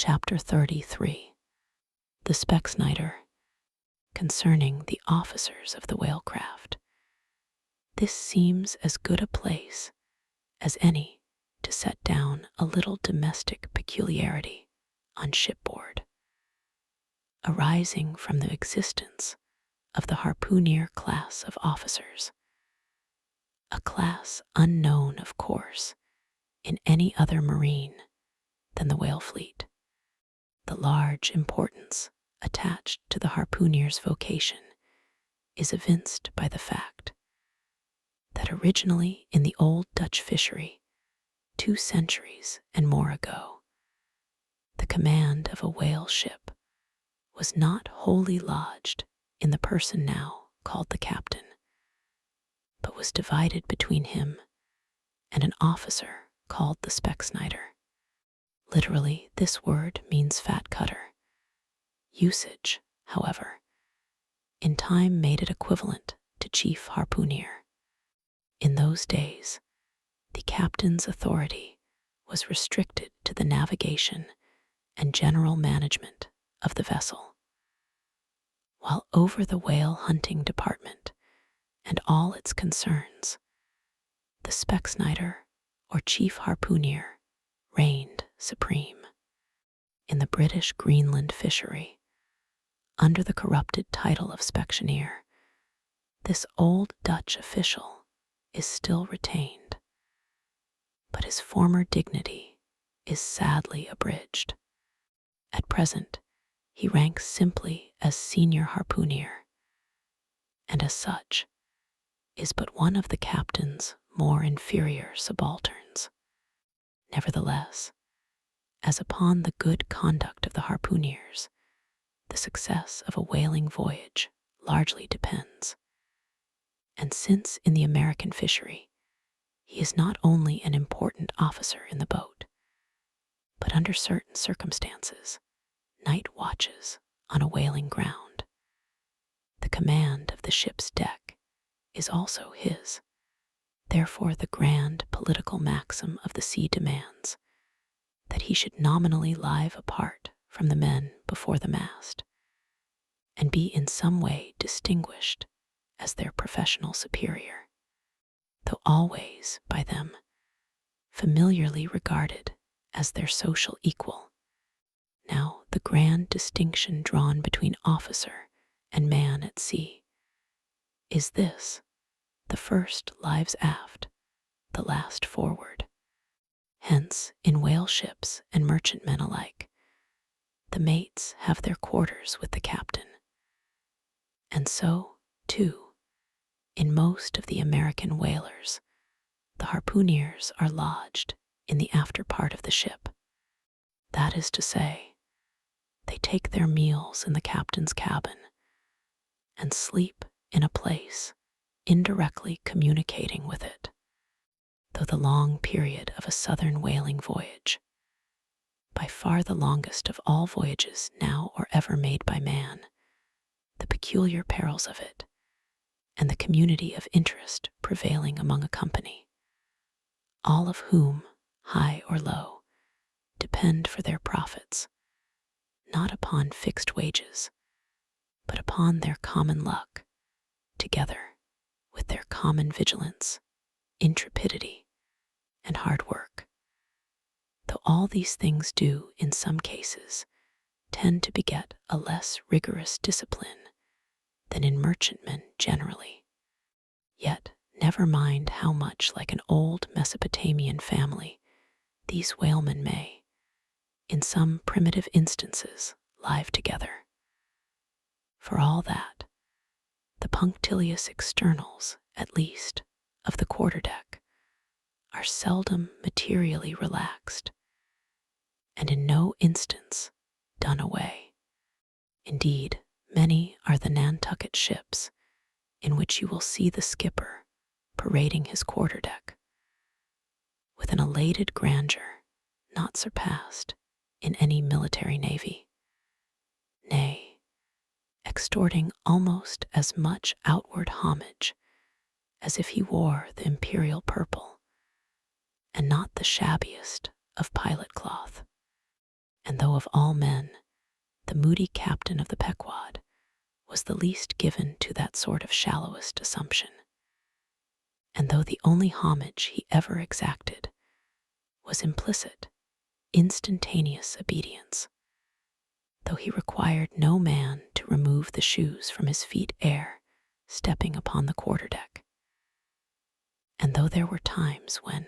Chapter 33, The Specksnider, concerning the officers of the whalecraft. This seems as good a place as any to set down a little domestic peculiarity on shipboard, arising from the existence of the harpooner class of officers, a class unknown, of course, in any other marine than the whale fleet. The large importance attached to the harpooner's vocation is evinced by the fact that originally in the old Dutch fishery, 2 centuries and more ago, the command of a whale ship was not wholly lodged in the person now called the captain, but was divided between him and an officer called the specksnider. Literally, this word means fat cutter. Usage, however, in time made it equivalent to chief harpooner. In those days, the captain's authority was restricted to the navigation and general management of the vessel, while over the whale hunting department and all its concerns, the specksnider or chief harpooner reigned supreme. In the British Greenland fishery, under the corrupted title of specksioneer, this old Dutch official is still retained, but his former dignity is sadly abridged. At present, he ranks simply as senior harpooner, and as such, is but one of the captain's more inferior subalterns. Nevertheless, as upon the good conduct of the harpooners, the success of a whaling voyage largely depends. And since in the American fishery, he is not only an important officer in the boat, but under certain circumstances, night watches on a whaling ground, the command of the ship's deck is also his. Therefore, the grand political maxim of the sea demands that he should nominally live apart from the men before the mast, and be in some way distinguished as their professional superior, though always by them familiarly regarded as their social equal. Now, the grand distinction drawn between officer and man at sea is this: the first lives aft, the last forward. Hence, in whale ships and merchantmen alike, the mates have their quarters with the captain. And so, too, in most of the American whalers, the harpooners are lodged in the after part of the ship. That is to say, they take their meals in the captain's cabin and sleep in a place indirectly communicating with it. Though the long period of a southern whaling voyage, by far the longest of all voyages now or ever made by man, the peculiar perils of it, and the community of interest prevailing among a company, all of whom, high or low, depend for their profits, not upon fixed wages, but upon their common luck, together with their common vigilance, intrepidity, and hard work. Though all these things do, in some cases, tend to beget a less rigorous discipline than in merchantmen generally, yet never mind how much like an old Mesopotamian family these whalemen may, in some primitive instances, live together. For all that, the punctilious externals, at least, of the quarterdeck are seldom materially relaxed, and in no instance done away. Indeed, many are the Nantucket ships in which you will see the skipper parading his quarterdeck with an elated grandeur not surpassed in any military navy, nay, extorting almost as much outward homage as if he wore the imperial purple and not the shabbiest of pilot cloth. And though of all men, the moody captain of the Pequod was the least given to that sort of shallowest assumption, and though the only homage he ever exacted was implicit, instantaneous obedience, though he required no man to remove the shoes from his feet ere stepping upon the quarterdeck, and though there were times when,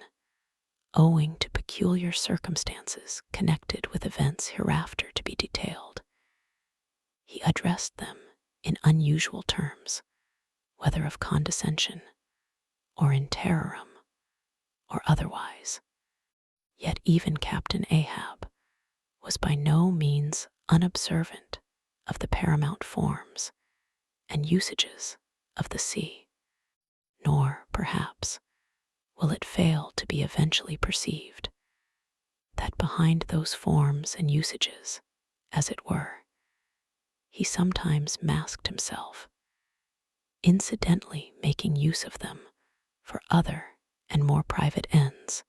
owing to peculiar circumstances connected with events hereafter to be detailed, he addressed them in unusual terms, whether of condescension or in terrorem or otherwise, yet even Captain Ahab was by no means unobservant of the paramount forms and usages of the sea, nor, perhaps, will it fail to be eventually perceived that behind those forms and usages, as it were, he sometimes masked himself, incidentally making use of them for other and more private ends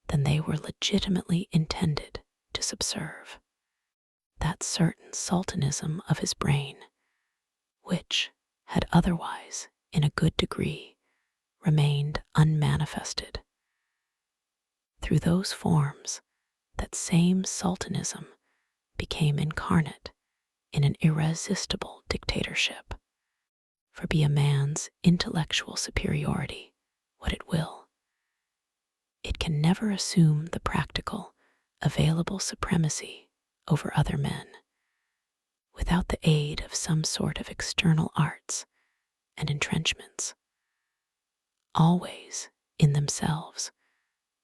than they were legitimately intended to subserve. That certain sultanism of his brain, which had otherwise, in a good degree, remained unmanifested. Through those forms, that same sultanism became incarnate in an irresistible dictatorship. For be a man's intellectual superiority what it will, it can never assume the practical, available supremacy over other men without the aid of some sort of external arts and entrenchments, always, in themselves,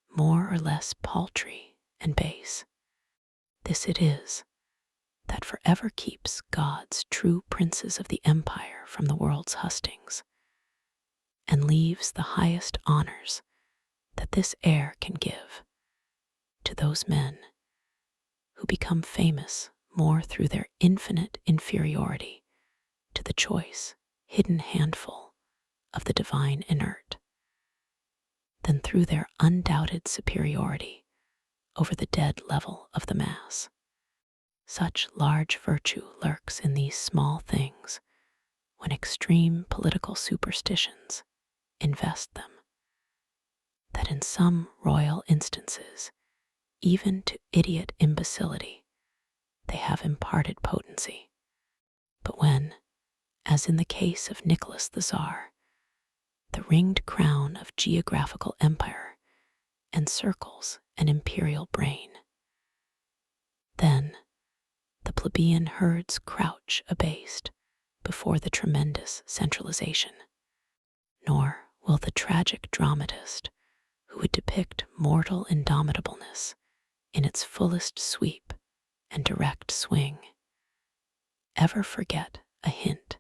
more or less paltry and base. This it is that forever keeps God's true princes of the empire from the world's hustings, and leaves the highest honors that this air can give to those men who become famous more through their infinite inferiority to the choice, hidden handful of the divine inert, than through their undoubted superiority over the dead level of the mass. Such large virtue lurks in these small things when extreme political superstitions invest them, that in some royal instances, even to idiot imbecility, they have imparted potency. But when, as in the case of Nicholas the Tsar, the ringed crown of geographical empire encircles an imperial brain, then the plebeian herds crouch abased before the tremendous centralization, nor will the tragic dramatist who would depict mortal indomitableness in its fullest sweep and direct swing ever forget a hint,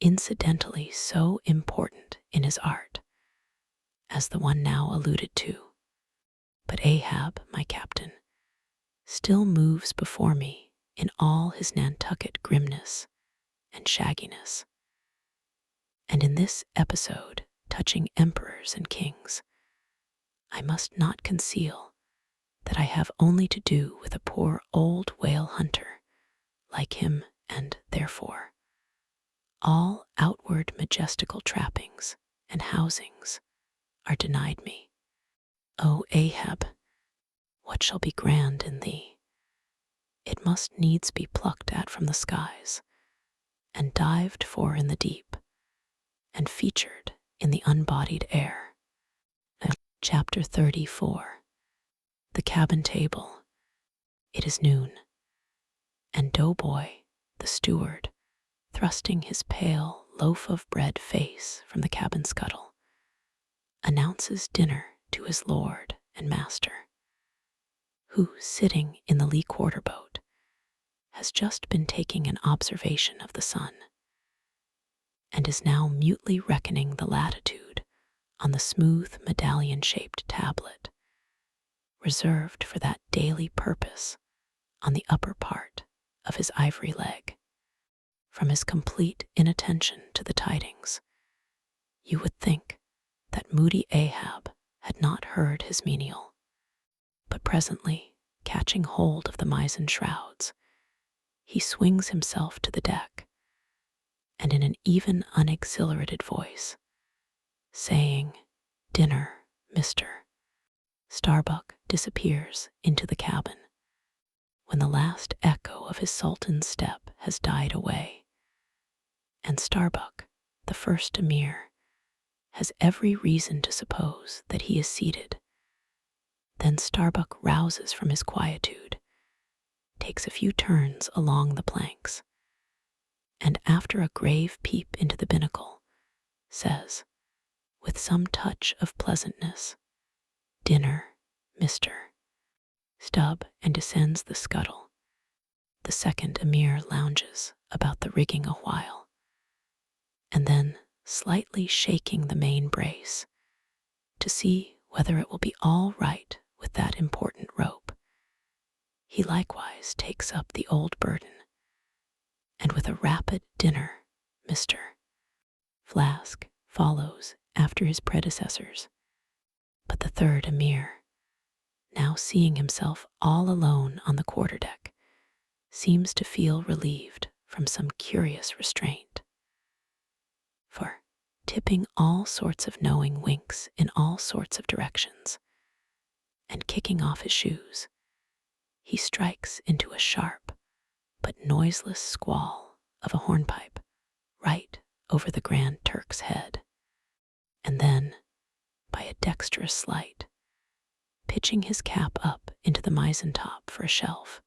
incidentally so important in his art as the one now alluded to. But Ahab, my captain, still moves before me in all his Nantucket grimness and shagginess. And in this episode touching emperors and kings, I must not conceal that I have only to do with a poor old whale hunter like him, and therefore all outward majestical trappings and housings are denied me. O Ahab, what shall be grand in thee? It must needs be plucked at from the skies, and dived for in the deep, and featured in the unbodied air. Chapter 34. The cabin table. It is noon, and Doughboy, the steward, thrusting his pale loaf of bread face from the cabin scuttle, announces dinner to his lord and master, who, sitting in the lee quarter boat, has just been taking an observation of the sun, and is now mutely reckoning the latitude on the smooth medallion-shaped tablet, reserved for that daily purpose on the upper part of his ivory leg. From his complete inattention to the tidings, you would think that moody Ahab had not heard his menial. But presently catching hold of the mizzen shrouds, he swings himself to the deck, and in an even unexhilarated voice, saying, "Dinner, mister," Starbuck disappears into the cabin. When the last echo of his sultan's step has died away, and Starbuck, the first emir, has every reason to suppose that he is seated, then Starbuck rouses from his quietude, takes a few turns along the planks, and after a grave peep into the binnacle, says, with some touch of pleasantness, "Dinner, mister," Stubb, and descends the scuttle. The second emir lounges about the rigging a while, and then, slightly shaking the main brace, to see whether it will be all right with that important rope, he likewise takes up the old burden, and with a rapid "Dinner, mister," Flask follows after his predecessors. But the third emir, now seeing himself all alone on the quarterdeck, seems to feel relieved from some curious restraint. For, tipping all sorts of knowing winks in all sorts of directions, and kicking off his shoes, he strikes into a sharp but noiseless squall of a hornpipe right over the Grand Turk's head, and then, by a dexterous sleight, pitching his cap up into the mizzen top for a shelf,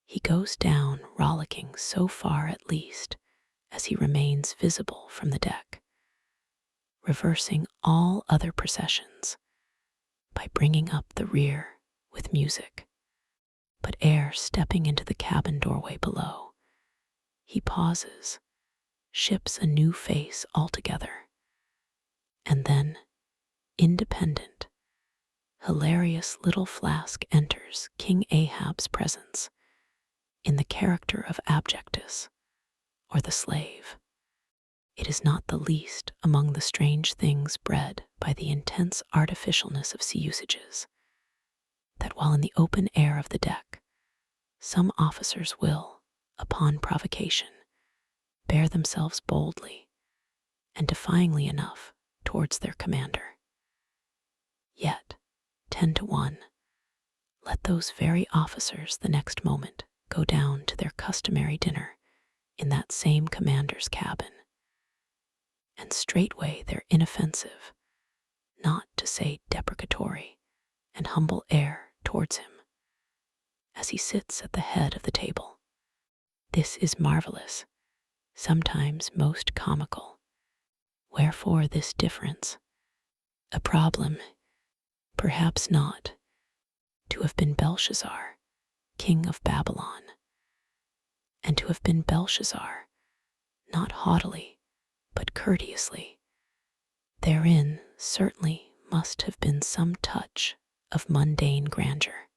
he goes down rollicking so far at least as he remains visible from the deck, reversing all other processions by bringing up the rear with music. But ere stepping into the cabin doorway below, he pauses, ships a new face altogether, and then, independent, hilarious little Flask enters King Ahab's presence in the character of Abjectus, or the slave. It is not the least among the strange things bred by the intense artificialness of sea usages, that while in the open air of the deck, some officers will, upon provocation, bear themselves boldly and defyingly enough towards their commander. Yet, 10-1, let those very officers the next moment go down to their customary dinner in that same commander's cabin, and straightway their inoffensive, not to say deprecatory, and humble air towards him, as he sits at the head of the table. This is marvelous, sometimes most comical. Wherefore this difference? A problem? Perhaps not. To have been Belshazzar, king of Babylon, and to have been Belshazzar, not haughtily, but courteously, therein certainly must have been some touch of mundane grandeur.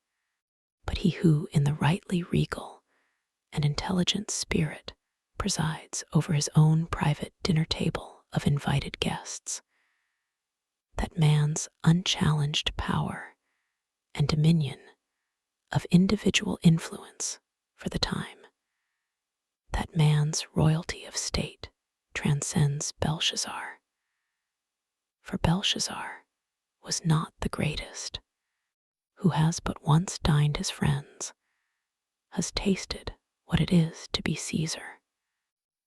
But he who, in the rightly regal and intelligent spirit, presides over his own private dinner table of invited guests, that man's unchallenged power and dominion of individual influence for the time, that man's royalty of state transcends Belshazzar. For Belshazzar was not the greatest, who has but once dined his friends, has tasted what it is to be Caesar.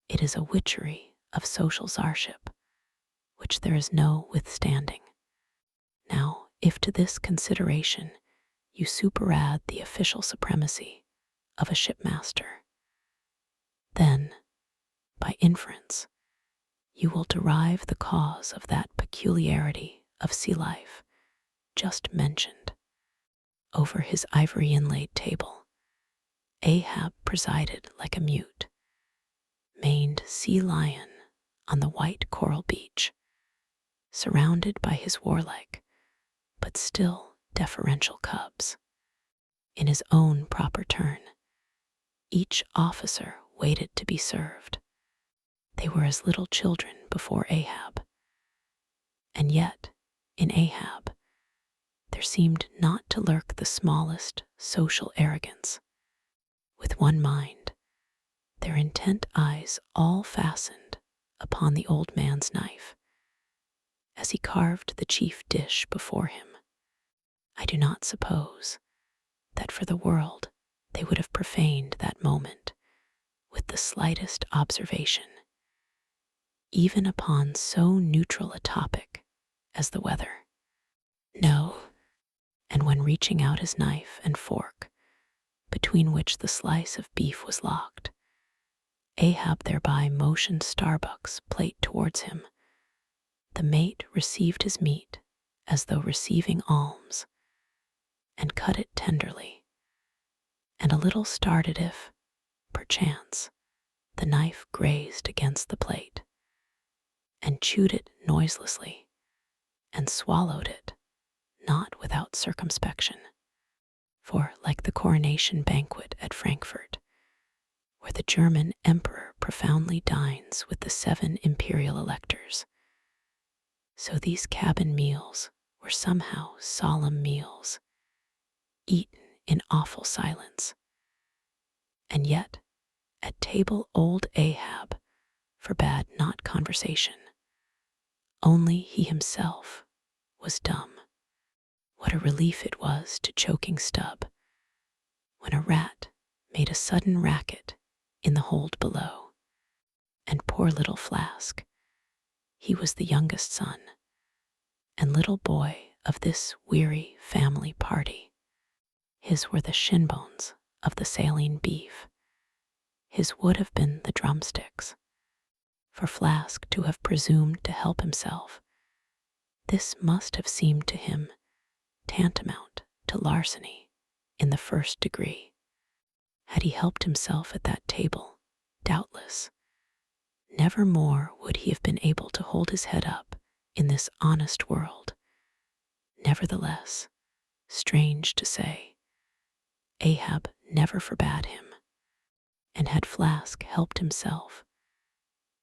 It is a witchery of social czarship, which there is no withstanding. Now, if to this consideration you superadd the official supremacy of a shipmaster, then, by inference, you will derive the cause of that peculiarity of sea life just mentioned. Over his ivory inlaid table, Ahab presided like a mute, maned sea lion on the white coral beach, surrounded by his warlike, but still deferential cubs. In his own proper turn, each officer waited to be served. They were as little children before Ahab. And yet, in Ahab, there seemed not to lurk the smallest social arrogance. With one mind, their intent eyes all fastened upon the old man's knife as he carved the chief dish before him. I do not suppose that for the world they would have profaned that moment with the slightest observation, even upon so neutral a topic as the weather. No, and when reaching out his knife and fork, between which the slice of beef was locked, Ahab thereby motioned Starbuck's plate towards him. The mate received his meat as though receiving alms, and cut it tenderly, and a little started if, perchance, the knife grazed against the plate, and chewed it noiselessly, and swallowed it, not without circumspection. For, like the coronation banquet at Frankfurt, where the German emperor profoundly dines with the 7 imperial electors, so these cabin meals were somehow solemn meals, eaten in awful silence. And yet, at table old Ahab forbade not conversation. Only he himself was dumb. What a relief it was to choking Stubb when a rat made a sudden racket in the hold below. And poor little Flask, he was the youngest son and little boy of this weary family party. His were the shin bones of the saline beef. His would have been the drumsticks. For Flask to have presumed to help himself, this must have seemed to him tantamount to larceny in the first degree. Had he helped himself at that table, doubtless, never more would he have been able to hold his head up in this honest world. Nevertheless, strange to say, Ahab never forbade him, and had Flask helped himself,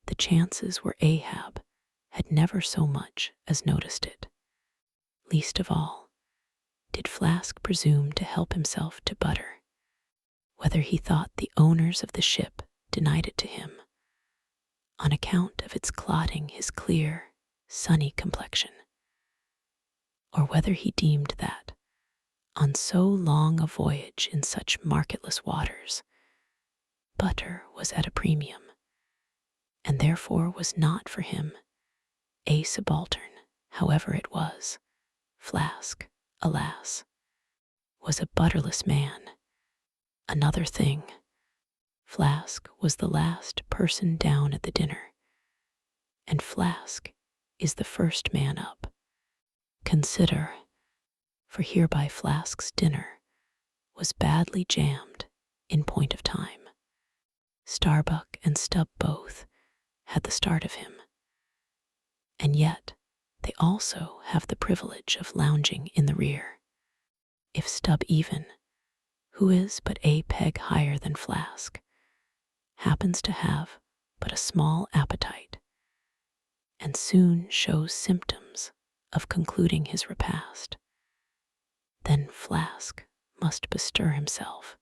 the chances were Ahab had never so much as noticed it. Least of all did Flask presume to help himself to butter, whether he thought the owners of the ship denied it to him, on account of its clotting his clear, sunny complexion, or whether he deemed that, on so long a voyage in such marketless waters, butter was at a premium, and therefore was not for him, a subaltern, however it was. Flask, alas, was a butterless man. Another thing, Flask was the last person down at the dinner, and Flask is the first man up. Consider, for hereby Flask's dinner was badly jammed in point of time. Starbuck and Stubb both had the start of him, and yet they also have the privilege of lounging in the rear. If Stubb even, who is but a peg higher than Flask, happens to have but a small appetite, and soon shows symptoms of concluding his repast, then Flask must bestir himself.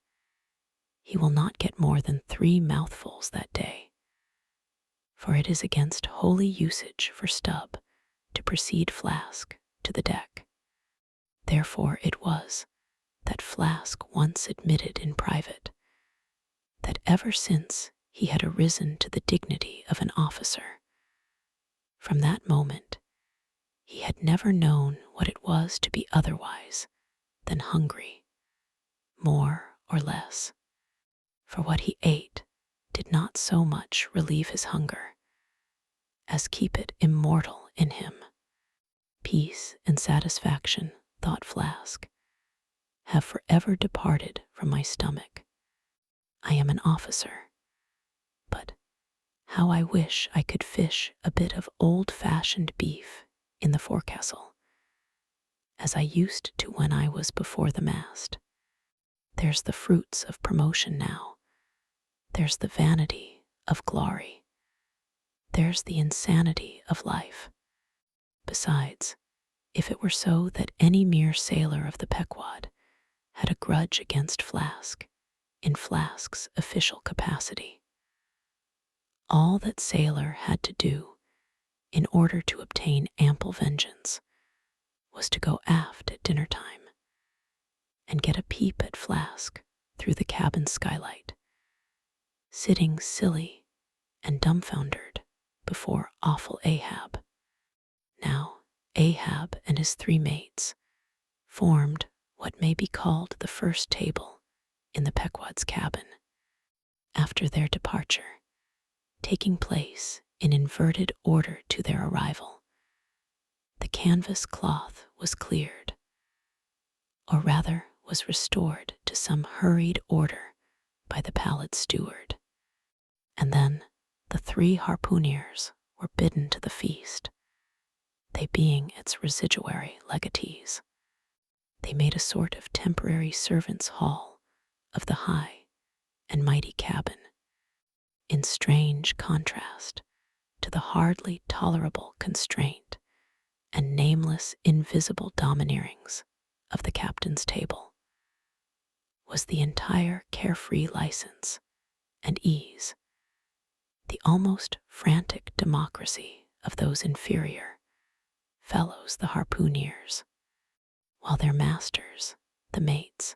He will not get more than 3 mouthfuls that day, for it is against holy usage for Stubb to precede Flask to the deck. Therefore it was that Flask once admitted in private that ever since he had arisen to the dignity of an officer, from that moment he had never known what it was to be otherwise than hungry, more or less, for what he ate did not so much relieve his hunger as keep it immortal in him. Peace and satisfaction, thought Flask, have forever departed from my stomach. I am an officer, but how I wish I could fish a bit of old-fashioned beef in the forecastle, as I used to when I was before the mast. There's the fruits of promotion now. There's the vanity of glory. There's the insanity of life. Besides, if it were so that any mere sailor of the Pequod had a grudge against Flask in Flask's official capacity. All that sailor had to do in order to obtain ample vengeance was to go aft at dinner time and get a peep at Flask through the cabin skylight, sitting silly and dumbfoundered before awful Ahab. Now, Ahab and his 3 mates formed what may be called the first table in the Pequod's cabin. After their departure, taking place in inverted order to their arrival, the canvas cloth was cleared, or rather was restored to some hurried order by the pallid steward, and then the 3 harpooneers were bidden to the feast, they being its residuary legatees. They made a sort of temporary servants' hall of the high and mighty cabin, in strange contrast to the hardly tolerable constraint and nameless invisible domineerings of the captain's table, was the entire carefree license and ease, the almost frantic democracy of those inferior fellows, the harpooneers, while their masters, the mates,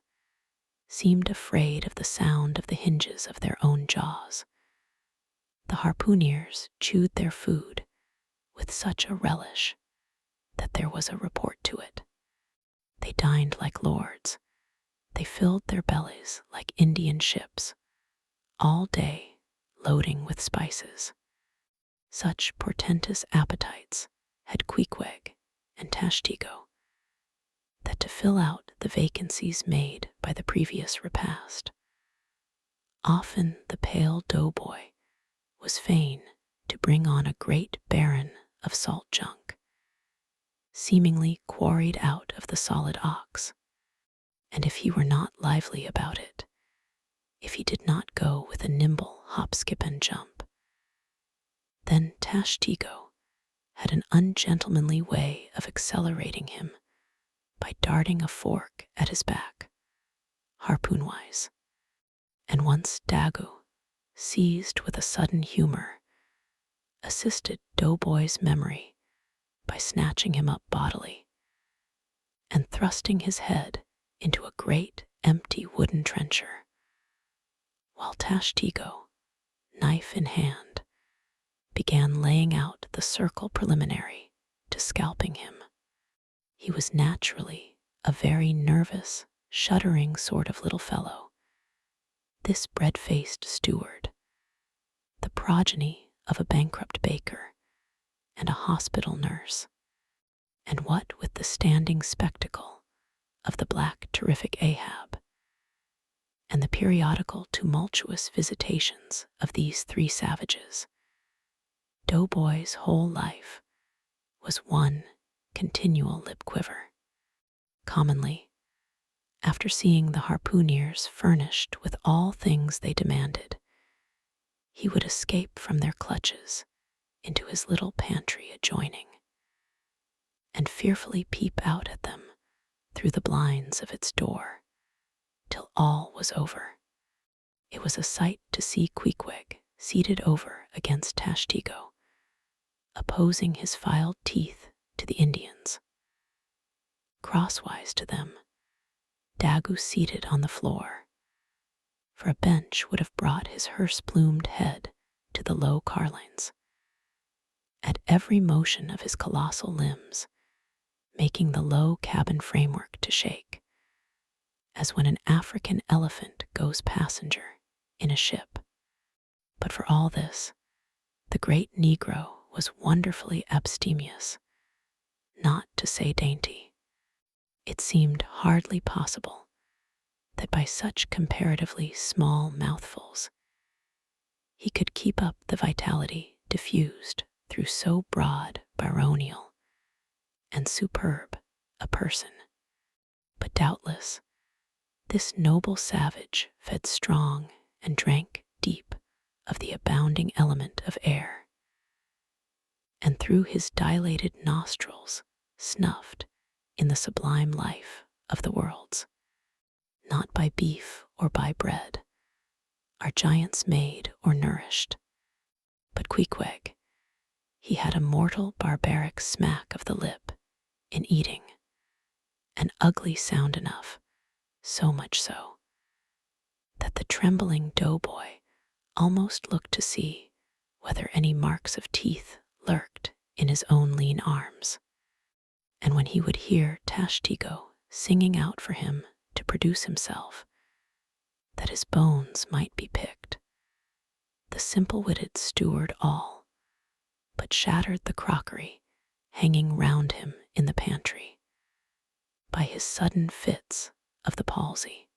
seemed afraid of the sound of the hinges of their own jaws. The harpooneers chewed their food with such a relish that there was a report to it. They dined like lords. They filled their bellies like Indian ships, all day loading with spices. Such portentous appetites had Queequeg and Tashtego, that to fill out the vacancies made by the previous repast, often the pale doughboy was fain to bring on a great baron of salt junk, seemingly quarried out of the solid ox, and if he were not lively about it, if he did not go with a nimble hop, skip, and jump, then Tashtego had an ungentlemanly way of accelerating him by darting a fork at his back, harpoon-wise, and once Dagu, seized with a sudden humor, assisted Doughboy's memory by snatching him up bodily and thrusting his head into a great empty wooden trencher, while Tashtego, knife in hand, began laying out the circle preliminary to scalping him. He was naturally a very nervous, shuddering sort of little fellow, this bread-faced steward, the progeny of a bankrupt baker and a hospital nurse, and what with the standing spectacle of the black terrific Ahab and the periodical tumultuous visitations of these 3 savages, Doughboy's whole life was one continual lip quiver. Commonly, after seeing the harpooneers furnished with all things they demanded, he would escape from their clutches into his little pantry adjoining, and fearfully peep out at them through the blinds of its door, till all was over. It was a sight to see Queequeg seated over against Tashtego, opposing his filed teeth to the Indians. Crosswise to them, Dagu seated on the floor, for a bench would have brought his hearse-plumed head to the low carlines, at every motion of his colossal limbs, making the low cabin framework to shake, as when an African elephant goes passenger in a ship. But for all this, the great Negro was wonderfully abstemious, not to say dainty. It seemed hardly possible that by such comparatively small mouthfuls he could keep up the vitality diffused through so broad, baronial, and superb a person. But doubtless this noble savage fed strong and drank deep of the abounding element of air, and through his dilated nostrils snuffed in the sublime life of the worlds. Not by beef or by bread are giants made or nourished, but Queequeg, he had a mortal barbaric smack of the lip in eating, an ugly sound enough, so much so that the trembling doughboy almost looked to see whether any marks of teeth lurked in his own lean arms. And when he would hear Tashtigo singing out for him to produce himself, that his bones might be picked, the simple-witted steward all but shattered the crockery hanging round him in the pantry by his sudden fits of the palsy.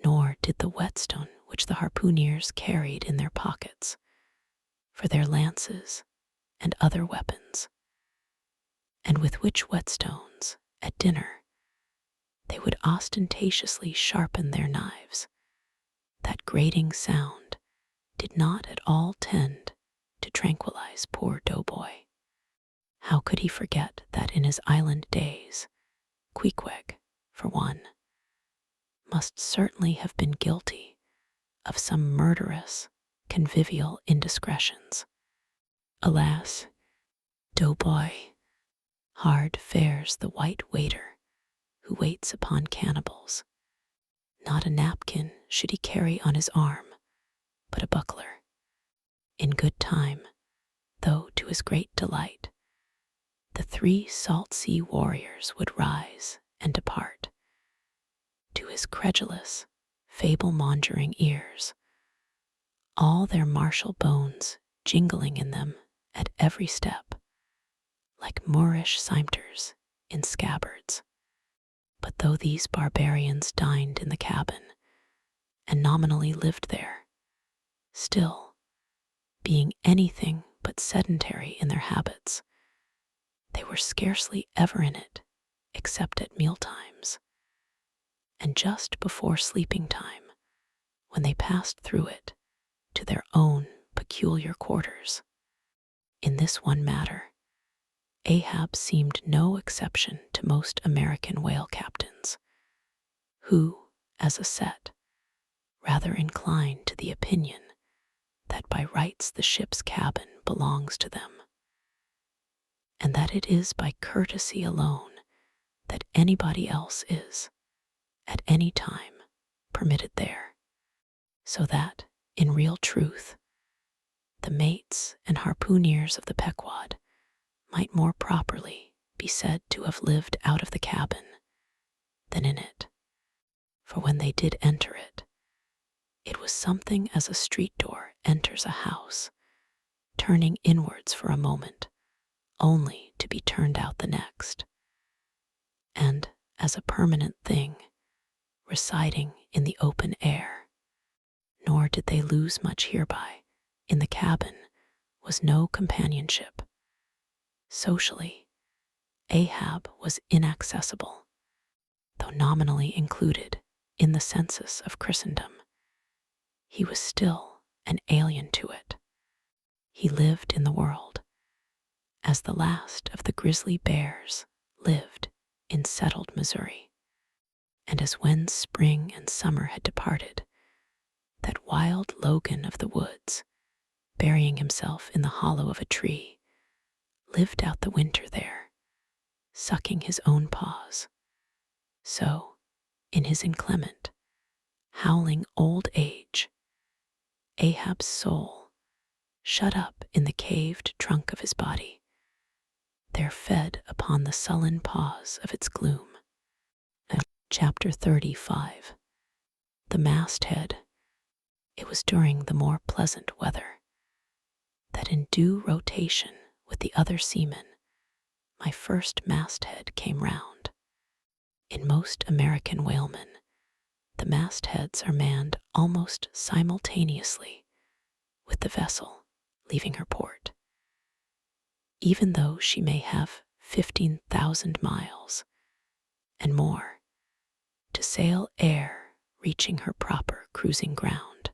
Nor did the whetstone which the harpooneers carried in their pockets for their lances and other weapons, and with which whetstones at dinner they would ostentatiously sharpen their knives, that grating sound did not at all tend to tranquilize poor doughboy. How could he forget that in his island days, Queequeg, for one, must certainly have been guilty of some murderous, convivial indiscretions. Alas, doughboy, hard fares the white waiter who waits upon cannibals. Not a napkin should he carry on his arm, but a buckler. In good time, though to his great delight, the 3 salt sea warriors would rise and depart. To his credulous, fable-mongering ears, all their martial bones jingling in them at every step, like Moorish cimeters in scabbards. But though these barbarians dined in the cabin and nominally lived there, still, being anything but sedentary in their habits, they were scarcely ever in it except at mealtimes, and just before sleeping time, when they passed through it to their own peculiar quarters. In this one matter, Ahab seemed no exception to most American whale captains, who, as a set, rather incline to the opinion that by rights the ship's cabin belongs to them, and that it is by courtesy alone that anybody else is, at any time, permitted there, so that, in real truth, the mates and harpooneers of the Pequod might more properly be said to have lived out of the cabin than in it. For when they did enter it, it was something as a street door enters a house, turning inwards for a moment, only to be turned out the next, and as a permanent thing, residing in the open air. Nor did they lose much hereby. In the cabin was no companionship. Socially, Ahab was inaccessible, though nominally included in the census of Christendom. He was still an alien to it. He lived in the world, as the last of the grizzly bears lived in settled Missouri, and as when spring and summer had departed, that wild Logan of the woods, burying himself in the hollow of a tree, lived out the winter there, sucking his own paws. So, in his inclement, howling old age, Ahab's soul, shut up in the caved trunk of his body, there fed upon the sullen pause of its gloom. Chapter 35. The masthead. It was during the more pleasant weather that, in due rotation with the other seamen, my first masthead came round. In most American whalemen, the mastheads are manned almost simultaneously with the vessel leaving her port. Even though she may have 15,000 miles and more to sail ere reaching her proper cruising ground,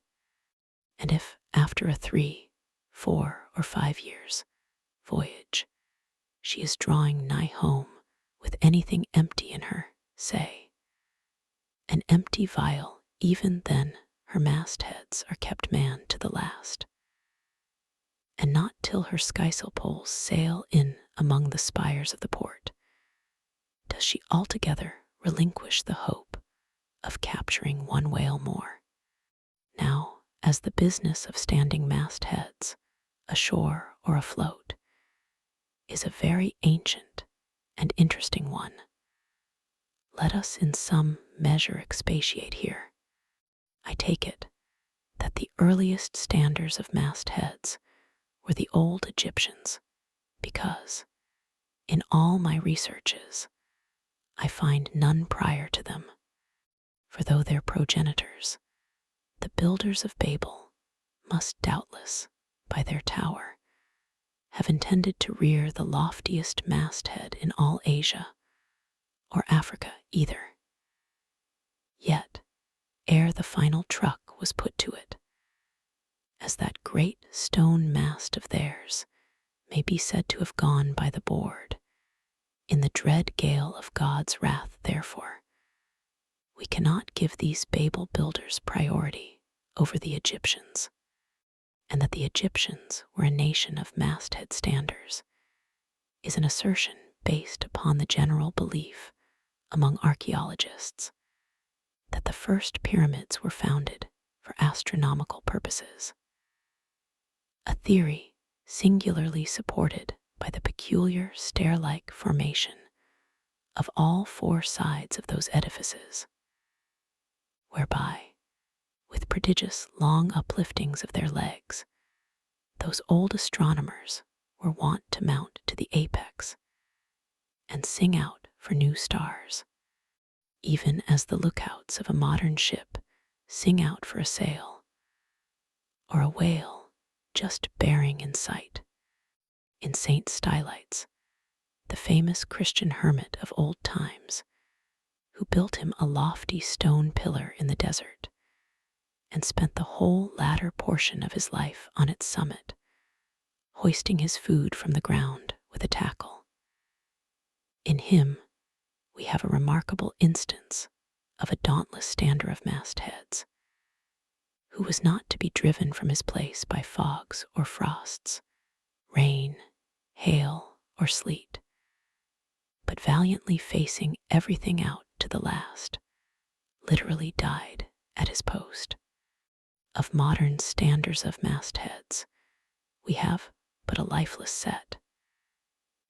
and if after a 3, 4, or 5 years voyage she is drawing nigh home with anything empty in her, say. An empty vial, even then her mastheads are kept manned to the last. And not till her skysail poles sail in among the spires of the port does she altogether relinquish the hope of capturing one whale more. Now, as the business of standing mastheads, ashore or afloat, is a very ancient and interesting one, let us in some measure expatiate here. I take it that the earliest standers of mastheads were the old Egyptians, because, in all my researches, I find none prior to them, for though their progenitors, the builders of Babel, must doubtless, by their tower, have intended to rear the loftiest masthead in all Asia, or Africa either. Yet, ere the final truck was put to it, as that great stone mast of theirs may be said to have gone by the board, in the dread gale of God's wrath, therefore, we cannot give these Babel builders priority over the Egyptians, and that the Egyptians were a nation of masthead standers is an assertion based upon the general belief among archaeologists that the first pyramids were founded for astronomical purposes, a theory singularly supported by the peculiar stair-like formation of all four sides of those edifices, whereby, with prodigious long upliftings of their legs, those old astronomers were wont to mount to the apex and sing out for new stars, even as the lookouts of a modern ship sing out for a sail, or a whale just bearing in sight. In Saint Stylites, the famous Christian hermit of old times, who built him a lofty stone pillar in the desert, and spent the whole latter portion of his life on its summit, hoisting his food from the ground with a tackle. In him, we have a remarkable instance of a dauntless stander of mastheads, who was not to be driven from his place by fogs or frosts, rain, hail, or sleet, but valiantly facing everything out to the last, literally died at his post. Of modern standers of mastheads, we have but a lifeless set,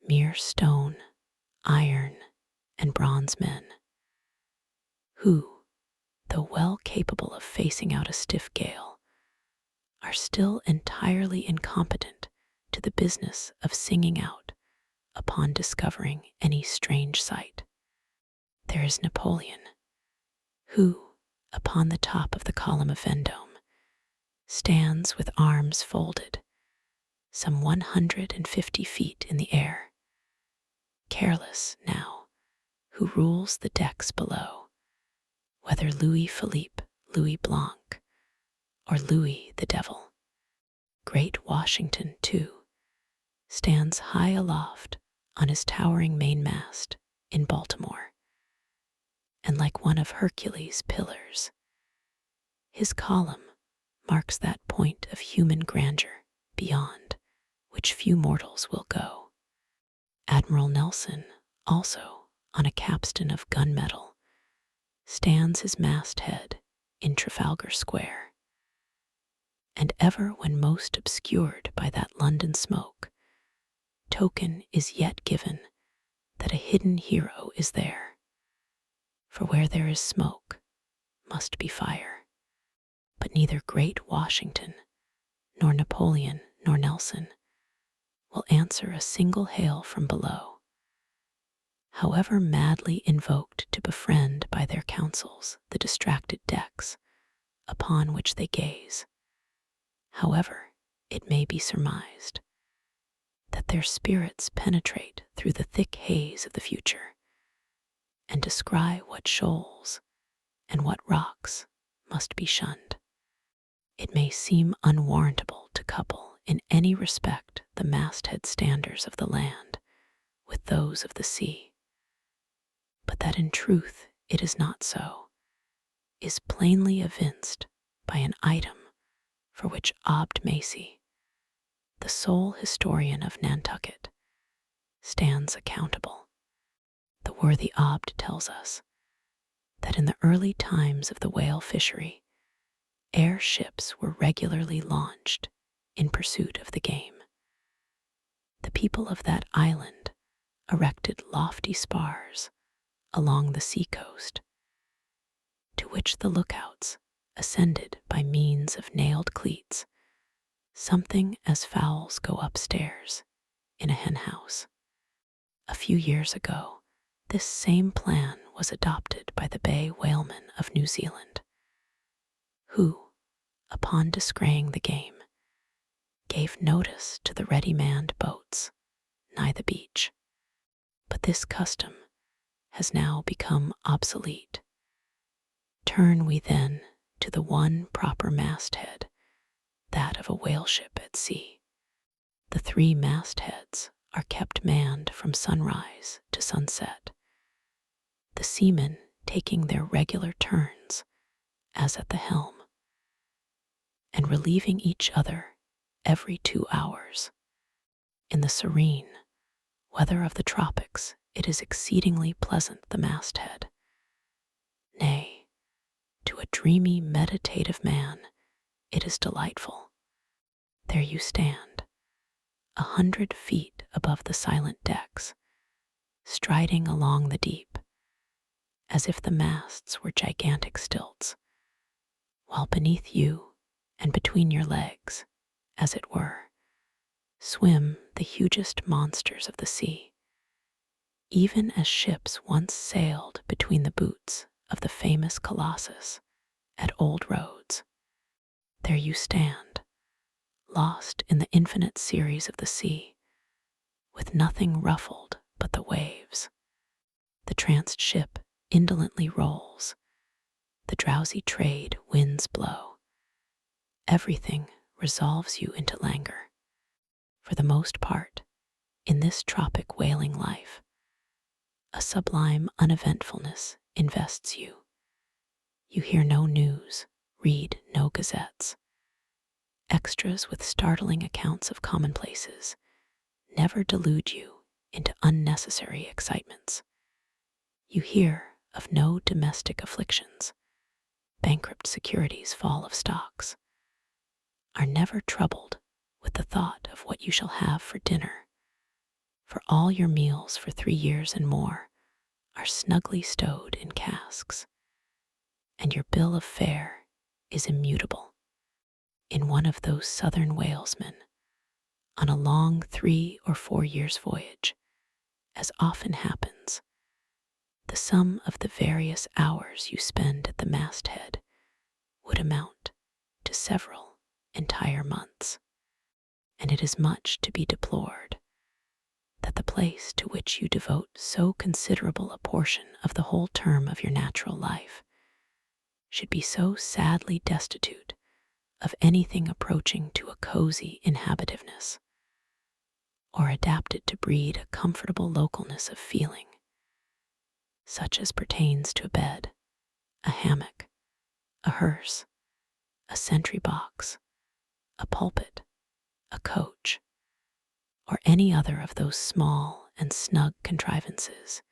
mere stone, iron, and bronze men, who, though well capable of facing out a stiff gale, are still entirely incompetent to the business of singing out upon discovering any strange sight. There is Napoleon, who, upon the top of the column of Vendôme, stands with arms folded, some 150 feet in the air, careless now who rules the decks below, whether Louis Philippe, Louis Blanc, or Louis the Devil. Great Washington, too, stands high aloft on his towering mainmast in Baltimore, and like one of Hercules' pillars, his column marks that point of human grandeur beyond which few mortals will go. Admiral Nelson, also on a capstan of gunmetal, stands his masthead in Trafalgar Square, and ever when most obscured by that London smoke, token is yet given that a hidden hero is there, for where there is smoke must be fire. But neither great Washington, nor Napoleon, nor Nelson will answer a single hail from below, however madly invoked to befriend by their counsels the distracted decks upon which they gaze. However, it may be surmised that their spirits penetrate through the thick haze of the future and descry what shoals and what rocks must be shunned. It may seem unwarrantable to couple in any respect the masthead standers of the land with those of the sea, but that in truth it is not so, is plainly evinced by an item for which Abd Macy, the sole historian of Nantucket, stands accountable. The worthy Abd tells us that in the early times of the whale fishery, airships were regularly launched in pursuit of the game. The people of that island erected lofty spars along the seacoast, to which the lookouts ascended by means of nailed cleats, something as fowls go upstairs in a henhouse. A few years ago, this same plan was adopted by the bay whalemen of New Zealand, who, upon descrying the game, gave notice to the ready-manned boats nigh the beach. But this custom has now become obsolete. Turn we then to the one proper masthead, that of a whale ship at sea. The 3 mastheads are kept manned from sunrise to sunset, the seamen taking their regular turns as at the helm, and relieving each other every 2 hours. In the serene weather of the tropics, it is exceedingly pleasant, the masthead. Nay, to a dreamy, meditative man, it is delightful. There you stand, 100 feet above the silent decks, striding along the deep, as if the masts were gigantic stilts, while beneath you and between your legs, as it were, swim the hugest monsters of the sea, even as ships once sailed between the boots of the famous Colossus at Old Rhodes. There you stand, lost in the infinite series of the sea, with nothing ruffled but the waves. The tranced ship indolently rolls, the drowsy trade winds blow. Everything resolves you into languor. For the most part, in this tropic whaling life, a sublime uneventfulness invests you. You hear no news, read no gazettes. Extras with startling accounts of commonplaces never delude you into unnecessary excitements. You hear of no domestic afflictions, bankrupt securities, fall of stocks, are never troubled with the thought of what you shall have for dinner, for all your meals for 3 years and more are snugly stowed in casks, and your bill of fare is immutable. In one of those southern whalesmen, on a long 3 or 4 years' voyage, as often happens, the sum of the various hours you spend at the masthead would amount to several entire months, and it is much to be deplored that the place to which you devote so considerable a portion of the whole term of your natural life should be so sadly destitute of anything approaching to a cozy inhabitiveness, or adapted to breed a comfortable localness of feeling, such as pertains to a bed, a hammock, a hearse, a sentry box, a pulpit, a coach, or any other of those small and snug contrivances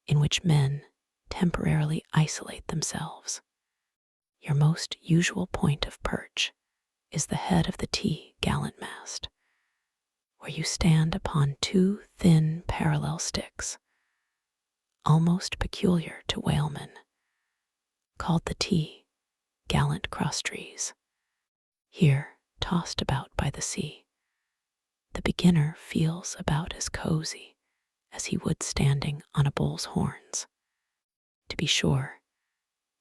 in which men temporarily isolate themselves. Your most usual point of perch is the head of the T-gallant mast, where you stand upon 2 thin parallel sticks, almost peculiar to whalemen, called the T-gallant crosstrees. Here, tossed about by the sea, the beginner feels about as cozy as he would standing on a bull's horns. To be sure,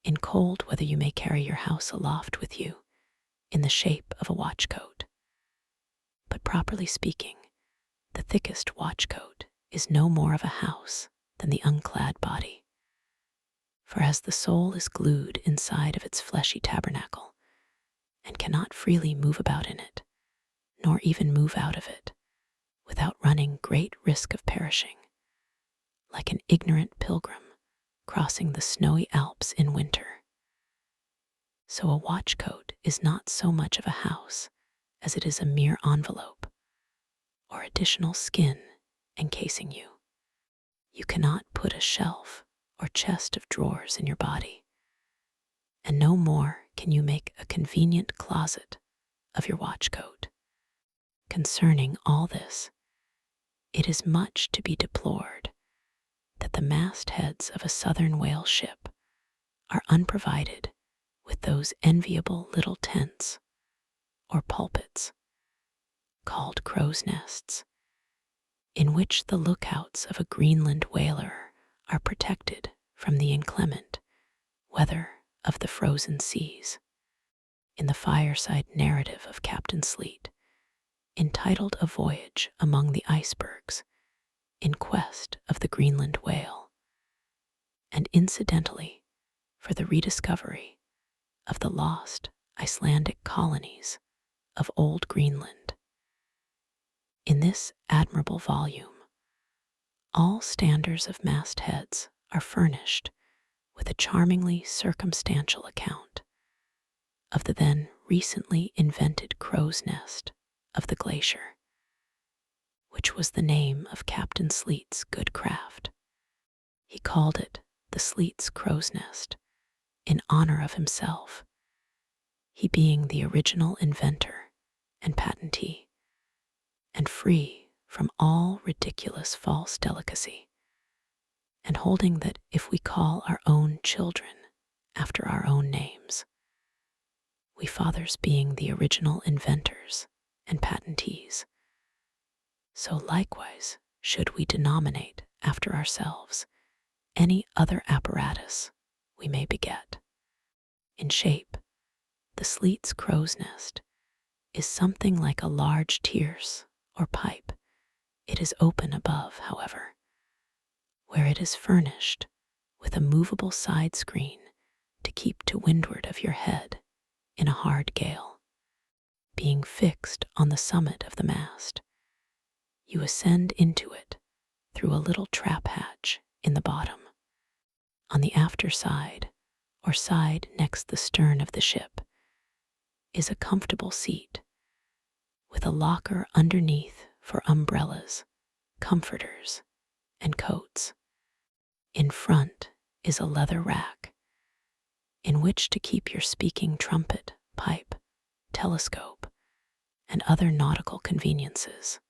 in cold weather you may carry your house aloft with you in the shape of a watchcoat. But properly speaking, the thickest watchcoat is no more of a house than the unclad body. For as the soul is glued inside of its fleshy tabernacle, and cannot freely move about in it, nor even move out of it, without running great risk of perishing, like an ignorant pilgrim crossing the snowy Alps in winter. So a watchcoat is not so much of a house as it is a mere envelope or additional skin encasing you. You cannot put a shelf or chest of drawers in your body, and no more can you make a convenient closet of your watchcoat. Concerning all this, it is much to be deplored that the mastheads of a southern whale ship are unprovided with those enviable little tents or pulpits called crow's nests, in which the lookouts of a Greenland whaler are protected from the inclement weather of the frozen seas. In the fireside narrative of Captain Sleet, entitled A Voyage Among the Icebergs in Quest of the Greenland Whale, and incidentally for the rediscovery of the lost Icelandic colonies of Old Greenland. In this admirable volume, all standers of mastheads are furnished with a charmingly circumstantial account of the then recently invented crow's nest of the glacier, which was the name of Captain Sleet's good craft. He called it the Sleet's crow's nest in honor of himself, he being the original inventor and patentee, and free from all ridiculous false delicacy, and holding that if we call our own children after our own names, we fathers being the original inventors and patentees, so likewise should we denominate after ourselves any other apparatus we may beget. In shape, the Sleet's crow's nest is something like a large tierce or pipe. It is open above, however, where it is furnished with a movable side screen to keep to windward of your head in a hard gale. Being fixed on the summit of the mast, you ascend into it through a little trap hatch in the bottom. On the after side, or side next the stern of the ship, is a comfortable seat with a locker underneath for umbrellas, comforters, and coats. In front is a leather rack in which to keep your speaking trumpet, pipe, telescope, and other nautical conveniences.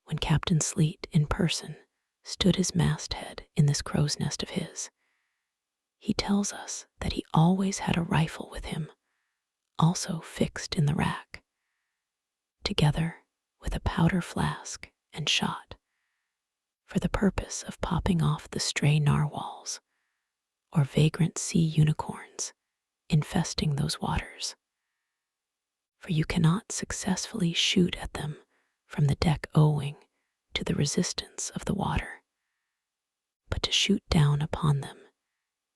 When Captain Sleet in person stood his masthead in this crow's nest of his, he tells us that he always had a rifle with him, also fixed in the rack, together with a powder flask and shot, for the purpose of popping off the stray narwhals or vagrant sea unicorns infesting those waters. For you cannot successfully shoot at them from the deck owing to the resistance of the water, but to shoot down upon them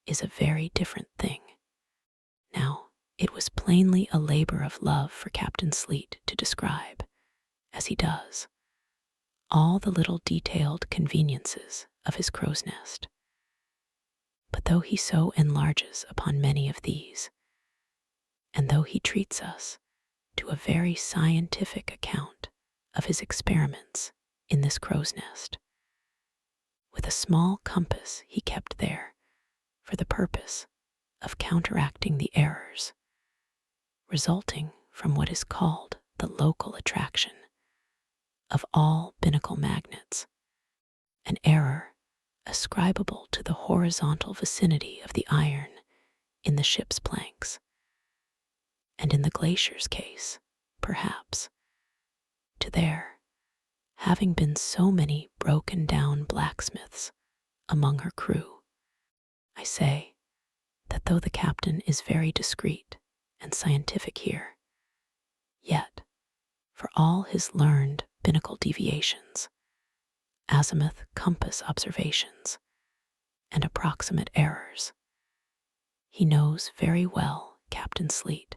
is a very different thing. Now, it was plainly a labor of love for Captain Sleet to describe, as he does, all the little detailed conveniences of his crow's nest. But though he so enlarges upon many of these, and though he treats us to a very scientific account of his experiments in this crow's nest, with a small compass he kept there for the purpose of counteracting the errors resulting from what is called the local attraction of all binnacle magnets, an error ascribable to the horizontal vicinity of the iron in the ship's planks, and in the glacier's case, perhaps, to there having been so many broken down blacksmiths among her crew. I say that though the captain is very discreet and scientific here, yet, for all his learned binnacle deviations, azimuth compass observations, and approximate errors, he knows very well, Captain Sleet,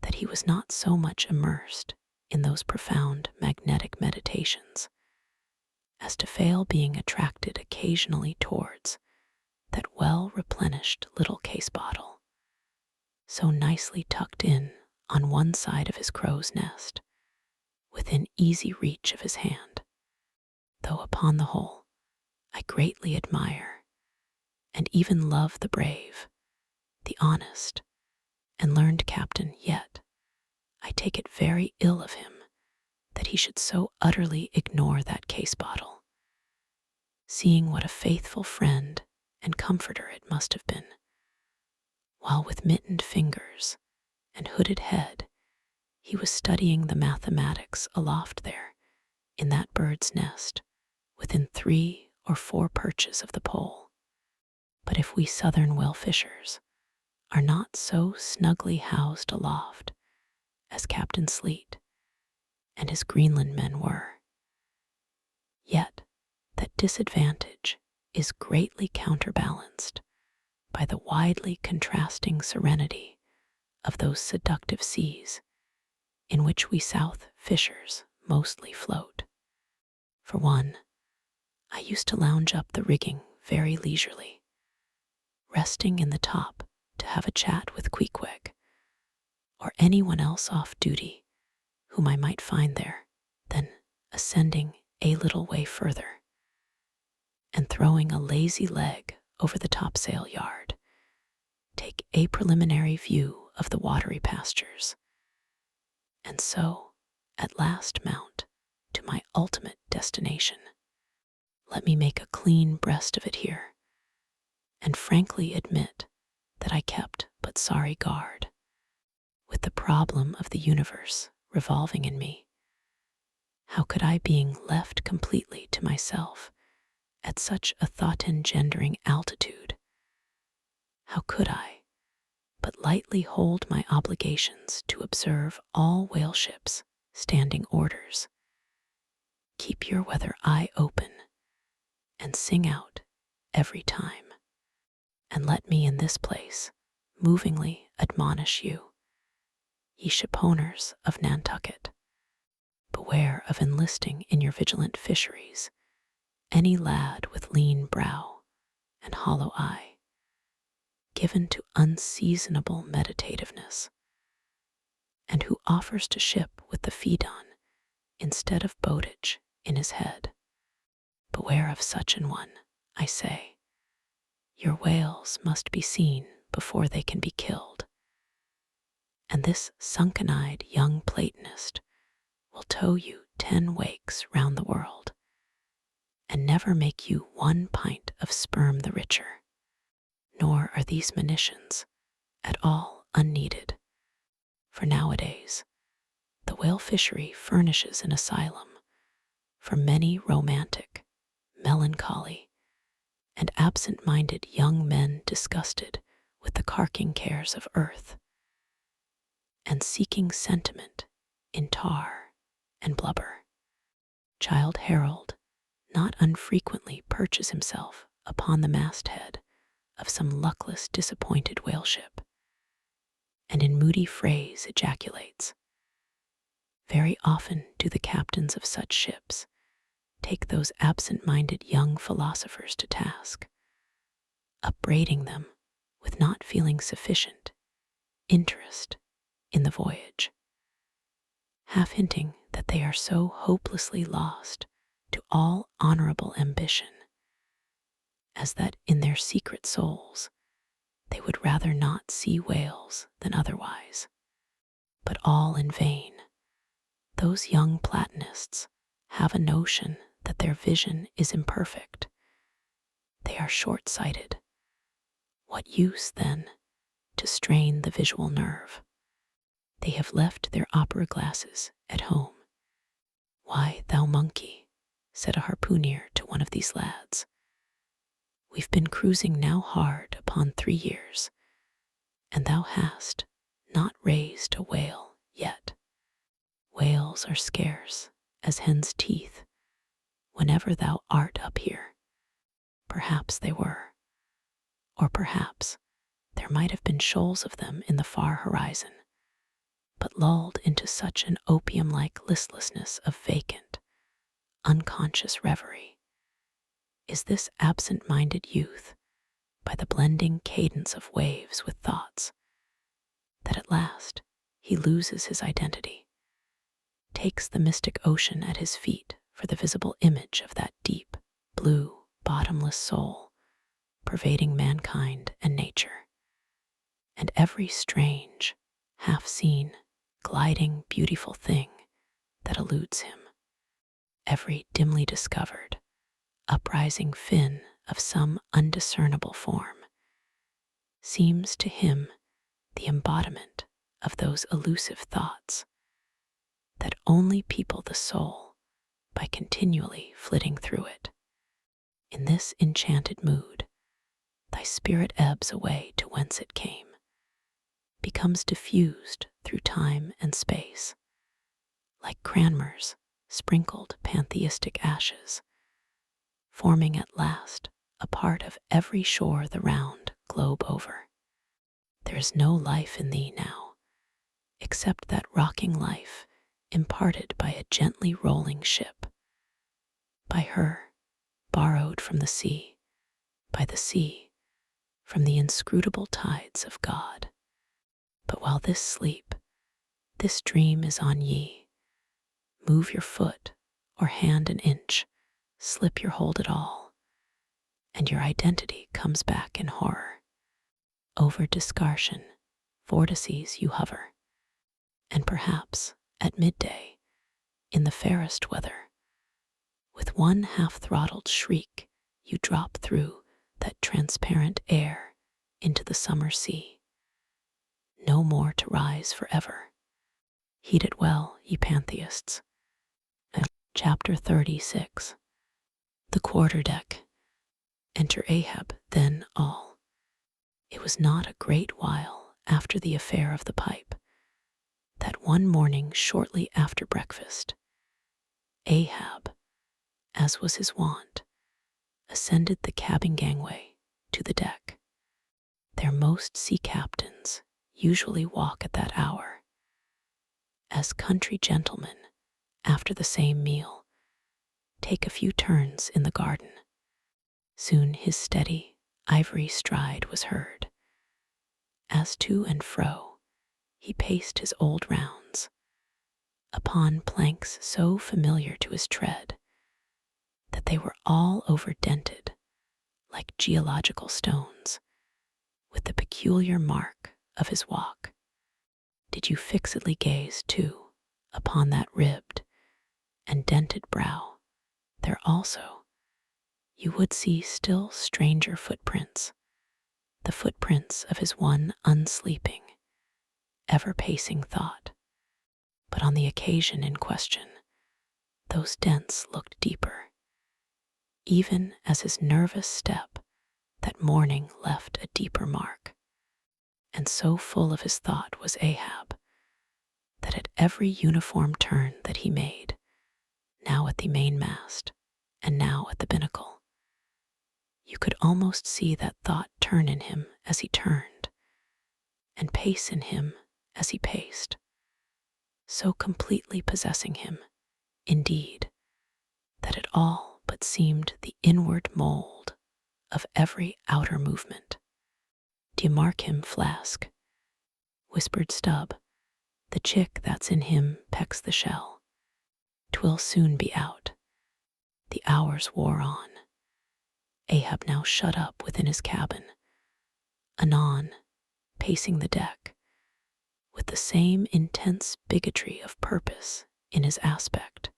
that he was not so much immersed in those profound magnetic meditations as to fail being attracted occasionally towards that well-replenished little case bottle, so nicely tucked in on one side of his crow's nest, within easy reach of his hand, though upon the whole I greatly admire and even love the brave, the honest, and learned captain, yet I take it very ill of him that he should so utterly ignore that case bottle, seeing what a faithful friend and comforter it must have been, while with mittened fingers and hooded head he was studying the mathematics aloft there in that bird's nest within 3 or 4 perches of the pole. But if we southern whale fishers are not so snugly housed aloft as Captain Sleet and his Greenland men were, yet that disadvantage is greatly counterbalanced by the widely contrasting serenity of those seductive seas in which we south fishers mostly float. For one, I used to lounge up the rigging very leisurely, resting in the top to have a chat with Queequeg or anyone else off duty whom I might find there, then ascending a little way further and throwing a lazy leg over the topsail yard, take a preliminary view of the watery pastures, and so at last mount to my ultimate destination. Let me make a clean breast of it here, and frankly admit that I kept but sorry guard with the problem of the universe revolving in me. How could I, being left completely to myself at such a thought-engendering altitude, how could I but lightly hold my obligations to observe all whale ships' standing orders, keep your weather eye open, and sing out every time? And let me in this place movingly admonish you, ye shipowners of Nantucket, beware of enlisting in your vigilant fisheries any lad with lean brow and hollow eye, given to unseasonable meditativeness, and who offers to ship with the feed-on instead of boatage in his head. Beware of such an one, I say. Your whales must be seen before they can be killed, and this sunken-eyed young Platonist will tow you 10 wakes round the world, and never make you 1 pint of sperm the richer. Nor are these monitions at all unneeded, for nowadays the whale fishery furnishes an asylum for many romantic, melancholy, and absent-minded young men disgusted with the carking cares of earth, and seeking sentiment in tar and blubber. Childe Harold not unfrequently perches himself upon the masthead of some luckless, disappointed whale ship, and in moody phrase ejaculates, "Very often do the captains of such ships take those absent-minded young philosophers to task, upbraiding them with not feeling sufficient interest in the voyage, half hinting that they are so hopelessly lost to all honorable ambition as that in their secret souls they would rather not see whales than otherwise. But all in vain. Those young Platonists have a notion that their vision is imperfect. They are short-sighted. What use, then, to strain the visual nerve? They have left their opera glasses at home. "Why, thou monkey," said a harpooner to one of these lads, "we've been cruising now hard upon 3 years, and thou hast not raised a whale yet. Whales are scarce as hen's teeth whenever thou art up here." Perhaps they were, or perhaps there might have been shoals of them in the far horizon, but lulled into such an opium-like listlessness of vacant, unconscious reverie is this absent-minded youth by the blending cadence of waves with thoughts, that at last he loses his identity, takes the mystic ocean at his feet for the visible image of that deep, blue, bottomless soul pervading mankind and nature, and every strange, half-seen, gliding, beautiful thing that eludes him, every dimly discovered, uprising fin of some undiscernible form, seems to him the embodiment of those elusive thoughts that only people the soul by continually flitting through it. In this enchanted mood, thy spirit ebbs away to whence it came, becomes diffused through time and space, like Cranmer's sprinkled pantheistic ashes, forming at last a part of every shore the round globe over. There is no life in thee now, except that rocking life imparted by a gently rolling ship, by her borrowed from the sea, by the sea from the inscrutable tides of God. But while this sleep, this dream is on ye, move your foot or hand an inch, slip your hold at all, and your identity comes back in horror. Over Discartion vortices you hover, and perhaps at midday, in the fairest weather, with one half-throttled shriek you drop through that transparent air into the summer sea, no more to rise forever. Heed it well, ye pantheists. Chapter 36. The quarterdeck. Enter Ahab, then all. It was not a great while after the affair of the pipe, that one morning shortly after breakfast, Ahab, as was his wont, ascended the cabin gangway to the deck. There most sea captains usually walk at that hour, as country gentlemen, after the same meal, take a few turns in the garden. Soon his steady, ivory stride was heard, as to and fro he paced his old rounds, upon planks so familiar to his tread that they were all over-dented like geological stones, with the peculiar mark of his walk. Did you fixedly gaze, too, upon that ribbed and dented brow, there also you would see still stranger footprints, the footprints of his one unsleeping, ever-pacing thought. But on the occasion in question, those dents looked deeper, even as his nervous step that morning left a deeper mark. And so full of his thought was Ahab, that at every uniform turn that he made, now at the mainmast and now at the binnacle, you could almost see that thought turn in him as he turned, and pace in him as he paced, so completely possessing him, indeed, that it all but seemed the inward mold of every outer movement. D'ye mark him, Flask? Whispered Stubb. The chick that's in him pecks the shell. 'Twill soon be out. The hours wore on. Ahab now shut up within his cabin, anon pacing the deck, with the same intense bigotry of purpose in his aspect.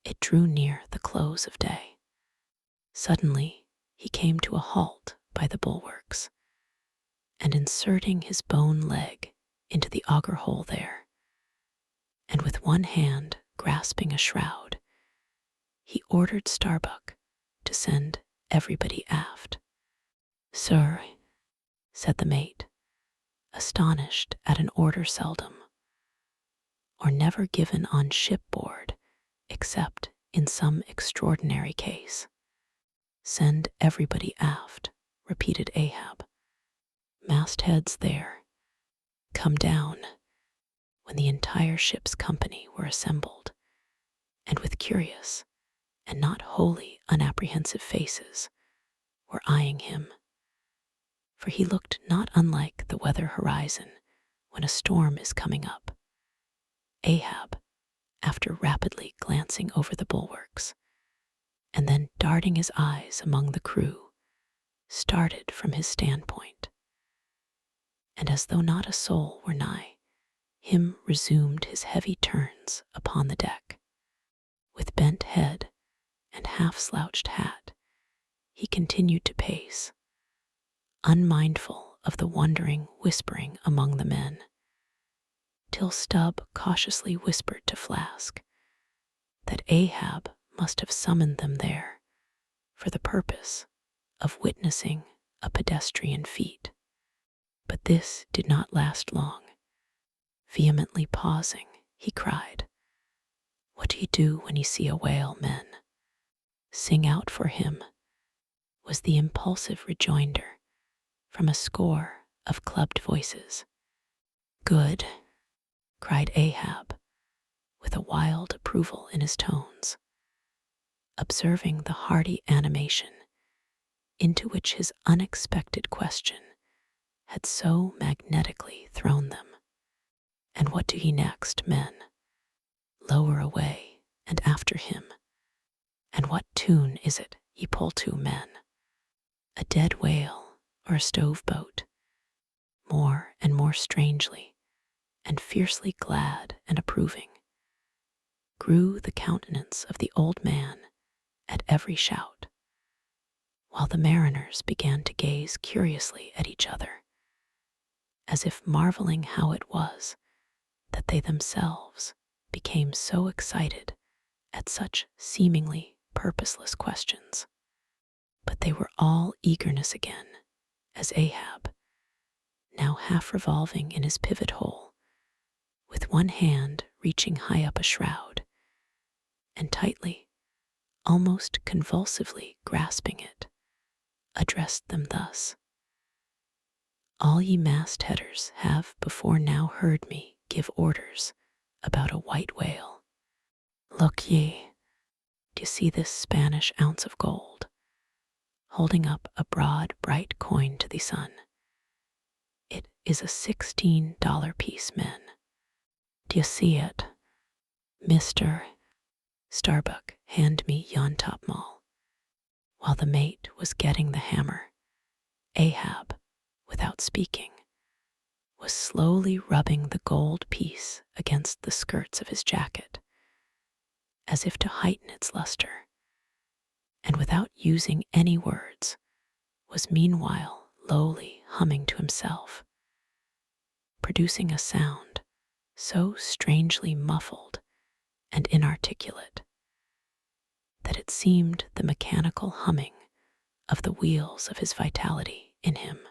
It drew near the close of day. Suddenly he came to a halt by the bulwarks, and inserting his bone leg into the auger hole there, and with one hand grasping a shroud, he ordered Starbuck to send everybody aft. "Sir," said the mate, astonished at an order seldom or never given on shipboard except in some extraordinary case. "Send everybody aft," repeated Ahab. "Mastheads there. Come down," when the entire ship's company were assembled, and with curious and not wholly unapprehensive faces were eyeing him. for he looked not unlike the weather horizon when a storm is coming up. Ahab, after rapidly glancing over the bulwarks, and then darting his eyes among the crew, started from his standpoint, and as though not a soul were nigh, him resumed his heavy turns upon the deck. With bent head and half-slouched hat, he continued to pace, unmindful of the wondering whispering among the men, till Stubb cautiously whispered to Flask that Ahab must have summoned them there for the purpose of witnessing a pedestrian feat. But this did not last long. Vehemently pausing, he cried, "What do you do when you see a whale, men?" "Sing out for him," was the impulsive rejoinder from a score of clubbed voices. "Good," cried Ahab, with a wild approval in his tones, observing the hearty animation into which his unexpected question had so magnetically thrown them. "And what do ye next, men?" "Lower away and after him." "And what tune is it ye pull to, men?" "A dead whale or a stove boat?" More and more strangely and fiercely glad and approving grew the countenance of the old man at every shout, while the mariners began to gaze curiously at each other, as if marveling how it was that they themselves became so excited at such seemingly purposeless questions. But they were all eagerness again, as Ahab, now half revolving in his pivot hole, with one hand reaching high up a shroud, and tightly, almost convulsively grasping it, addressed them thus: "All ye mastheaders have before now heard me give orders about a white whale. Look ye, d'ye see this Spanish ounce of gold?" Holding up a broad, bright coin to the sun. "It is a $16 piece, men. D'ye see it? Mr. Starbuck, hand me yon topmaul." While the mate was getting the hammer, Ahab, without speaking, was slowly rubbing the gold piece against the skirts of his jacket, as if to heighten its luster, and without using any words, was meanwhile lowly humming to himself, producing a sound so strangely muffled and inarticulate that it seemed the mechanical humming of the wheels of his vitality in him.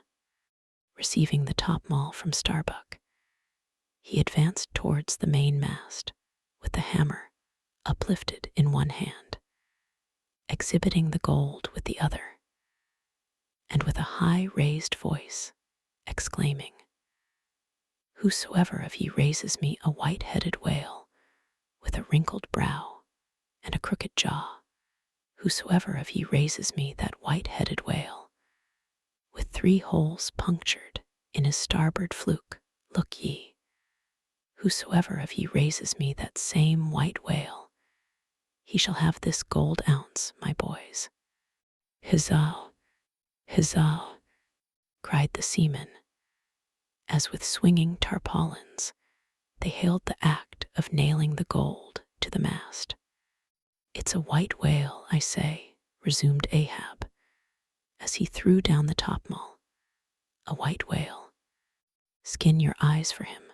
Receiving the topmaul from Starbuck, he advanced towards the mainmast with the hammer uplifted in one hand, exhibiting the gold with the other, and with a high raised voice exclaiming, "Whosoever of ye raises me a white-headed whale with a wrinkled brow and a crooked jaw, whosoever of ye raises me that white-headed whale with 3 holes punctured in his starboard fluke, look ye, whosoever of ye raises me that same white whale, he shall have this gold ounce, my boys." "Huzza, huzza," cried the seamen, as with swinging tarpaulins they hailed the act of nailing the gold to the mast. "It's a white whale, I say," resumed Ahab, as he threw down the topmaul. "A white whale. Skin your eyes for him.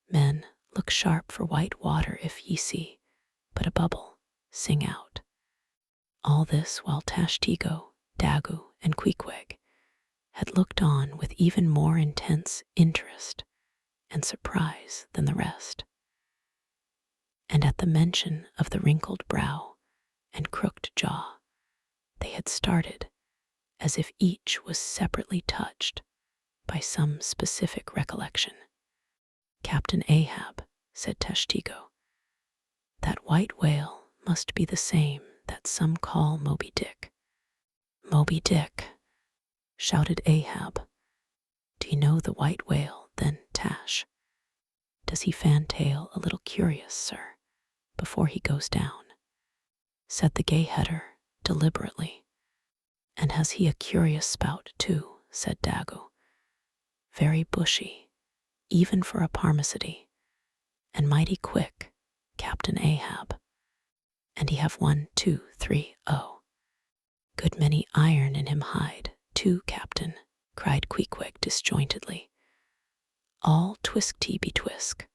Men, look sharp for white water if ye see but a bubble, sing out." All this while Tashtego, Dagu, and Queequeg had looked on with even more intense interest and surprise than the rest. And at the mention of the wrinkled brow and crooked jaw, they had started as if each was separately touched by some specific recollection. "Captain Ahab," said Tashtego, "that white whale must be the same that some call Moby Dick." "Moby Dick," shouted Ahab, Do you know the white whale, then, Tash? Does he fantail a little curious, sir, before he goes down? Said the gay header, deliberately. And has he a curious spout, too? Said Dago. Very bushy, even for a parmacety, and mighty quick, Captain Ahab. And he have 1, 2, 3, good many iron in him hide, too, Captain, cried Queequeg disjointedly. All twisk-tee betwisk,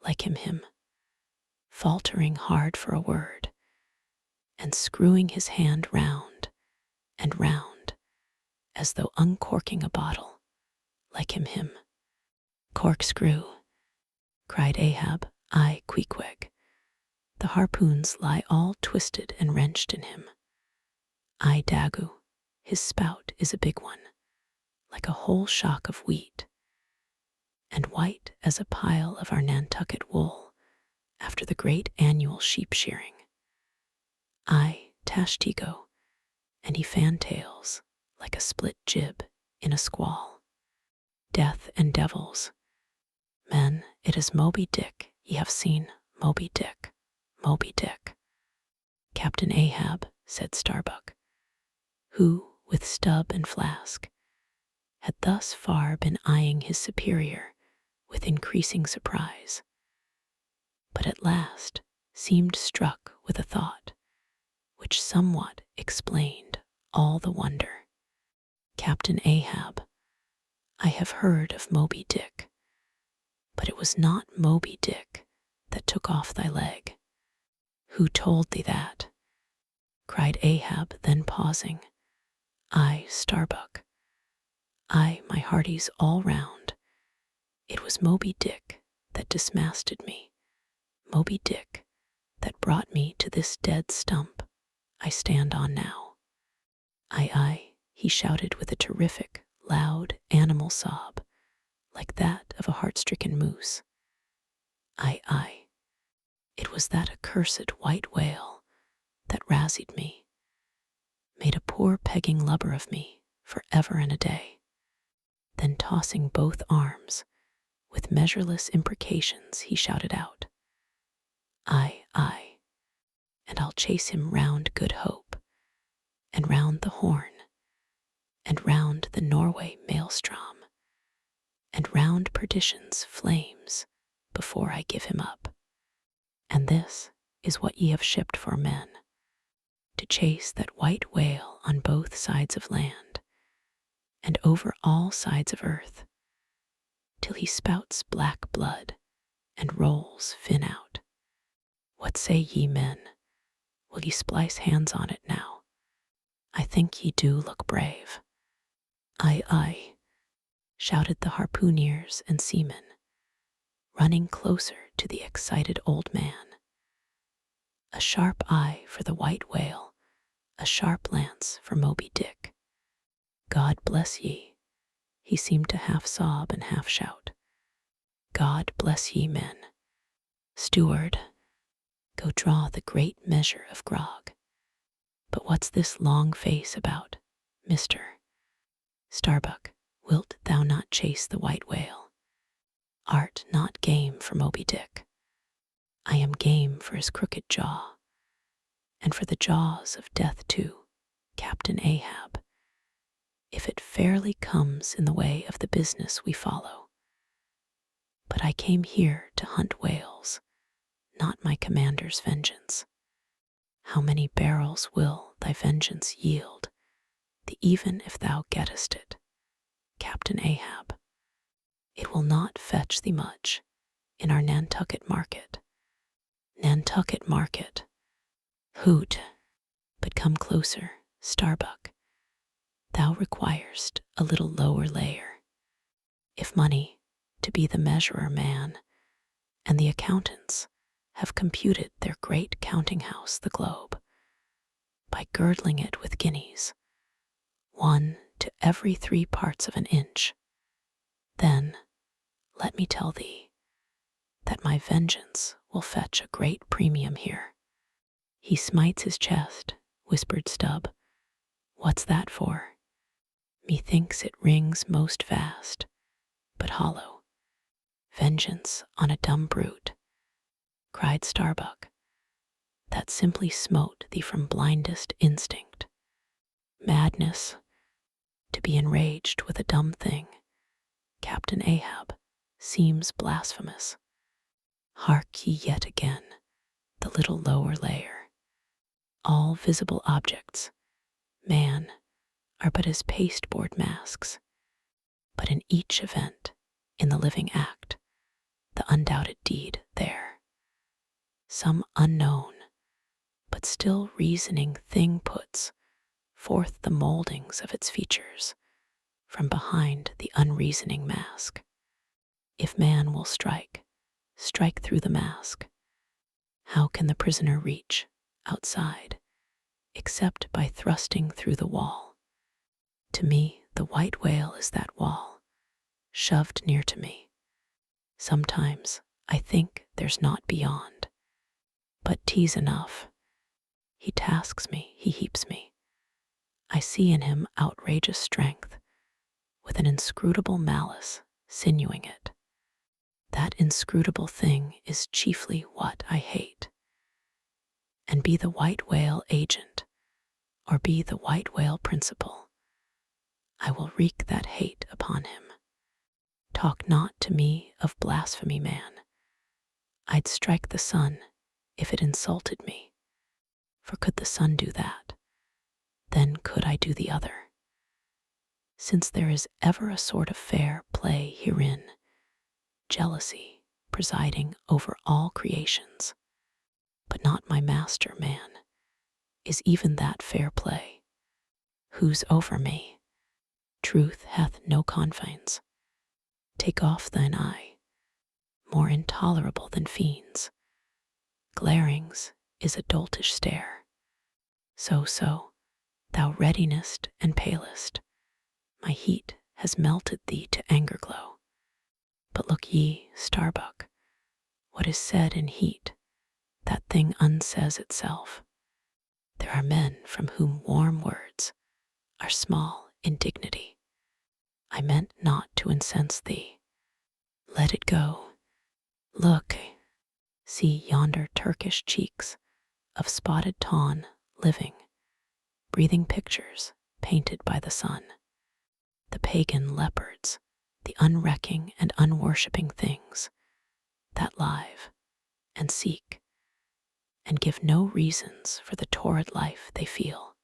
like him, faltering hard for a word, and screwing his hand round and round, as though uncorking a bottle, like him. Corkscrew, cried Ahab. Aye, Queequeg. The harpoons lie all twisted and wrenched in him. Aye, Dago, his spout is a big one, like a whole shock of wheat, and white as a pile of our Nantucket wool after the great annual sheep shearing. Aye, Tashtigo, and he fantails like a split jib in a squall. Death and devils. Men, it is Moby Dick. Ye have seen Moby Dick. Moby Dick. Captain Ahab, said Starbuck, who, with stub and flask, had thus far been eyeing his superior with increasing surprise, but at last seemed struck with a thought which somewhat explained all the wonder. Captain Ahab, I have heard of Moby Dick, but it was not Moby Dick that took off thy leg. Who told thee that? Cried Ahab, then pausing. I, Starbuck. I, my hearties all round. It was Moby Dick that dismasted me, Moby Dick that brought me to this dead stump I stand on now. Aye, he shouted with a terrific, loud animal sob, like that of a heart-stricken moose. Aye, it was that accursed white whale that razzied me, made a poor pegging lubber of me for ever and a day. Then tossing both arms, with measureless imprecations, he shouted out, Aye, and I'll chase him round Good Hope, and round the Horn, and round the Norway maelstrom, and round perdition's flames, before I give him up. And this is what ye have shipped for men, to chase that white whale on both sides of land, and over all sides of earth, till he spouts black blood and rolls fin out. What say ye, men? Will ye splice hands on it now? I think ye do look brave. Aye, shouted the harpooneers and seamen, running closer to the excited old man. A sharp eye for the white whale, a sharp lance for Moby Dick. God bless ye, he seemed to half sob and half shout. God bless ye, men. Steward, go draw the great measure of grog. But what's this long face about, mister? Starbuck, wilt thou not chase the white whale? Art not game for Moby Dick? I am game for his crooked jaw, and for the jaws of death too, Captain Ahab, if it fairly comes in the way of the business we follow. But I came here to hunt whales, not my commander's vengeance. How many barrels will thy vengeance yield, even if thou gettest it, Captain Ahab? It will not fetch thee much in our Nantucket market. Nantucket market. Hoot, but come closer, Starbuck. Thou requirest a little lower layer. If money, to be the measurer man, and the accountants have computed their great counting house, the globe, by girdling it with guineas, 1 to every 3 parts of an inch, then let me tell thee that my vengeance will fetch a great premium here. He smites his chest, whispered Stubb. What's that for? Methinks it rings most vast. but hollow. Vengeance on a dumb brute, cried Starbuck, that simply smote thee from blindest instinct. Madness, to be enraged with a dumb thing, Captain Ahab, seems blasphemous. Hark ye yet again, the little lower layer. All visible objects, man, are but as pasteboard masks, but in each event, in the living act, the undoubted deed there. Some unknown, but still reasoning thing puts forth the moldings of its features from behind the unreasoning mask. If man will strike through the mask, how can the prisoner reach outside except by thrusting through the wall? To me, the white whale is that wall, shoved near to me. Sometimes I think there's naught beyond, but 'tis enough. He tasks me, he heaps me. I see in him outrageous strength, with an inscrutable malice sinewing it. That inscrutable thing is chiefly what I hate. And be the white whale agent, or be the white whale principal, I will wreak that hate upon him. Talk not to me of blasphemy, man. I'd strike the sun if it insulted me, for could the sun do that, then could I do the other. Since there is ever a sort of fair play herein, jealousy presiding over all creations, but not my master, man, is even that fair play. Who's over me? Truth hath no confines. Take off thine eye, more intolerable than fiends. Glarings is a doltish stare. So, thou readinest and palest, my heat has melted thee to anger glow. But look ye, Starbuck, what is said in heat, that thing unsays itself. There are men from whom warm words are small indignity. I meant not to incense thee. Let it go. Look, see yonder Turkish cheeks of spotted tawn living, breathing pictures painted by the sun. The pagan leopards, the unrecking and unworshipping things that live and seek and give no reasons for the torrid life they feel.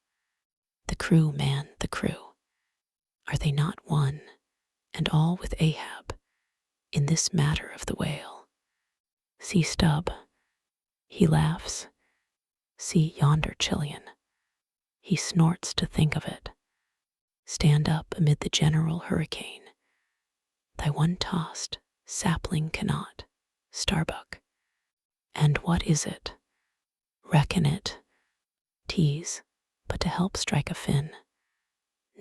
The crew, man, the crew. Are they not one and all with Ahab in this matter of the whale? See Stubb, he laughs. See yonder Chilean, he snorts to think of it. Stand up amid the general hurricane. Thy one tossed sapling cannot, Starbuck. And what is it? Reckon it. 'Tis but to help strike a fin.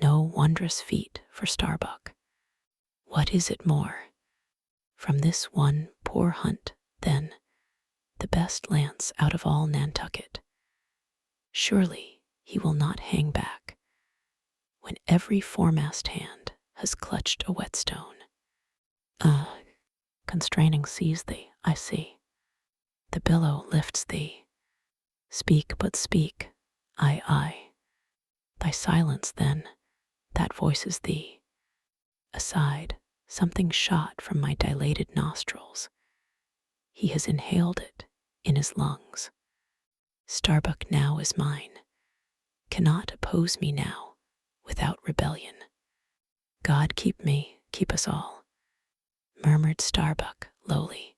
No wondrous feat for Starbuck. What is it more? From this one poor hunt, then, the best lance out of all Nantucket. Surely he will not hang back when every foremast hand has clutched a whetstone. Constraining sees thee, I see. The billow lifts thee. Speak, but speak. Aye. Thy silence, then, that voices thee. Aside, something shot from my dilated nostrils. He has inhaled it in his lungs. Starbuck now is mine. Cannot oppose me now without rebellion. God keep me, keep us all, murmured Starbuck lowly,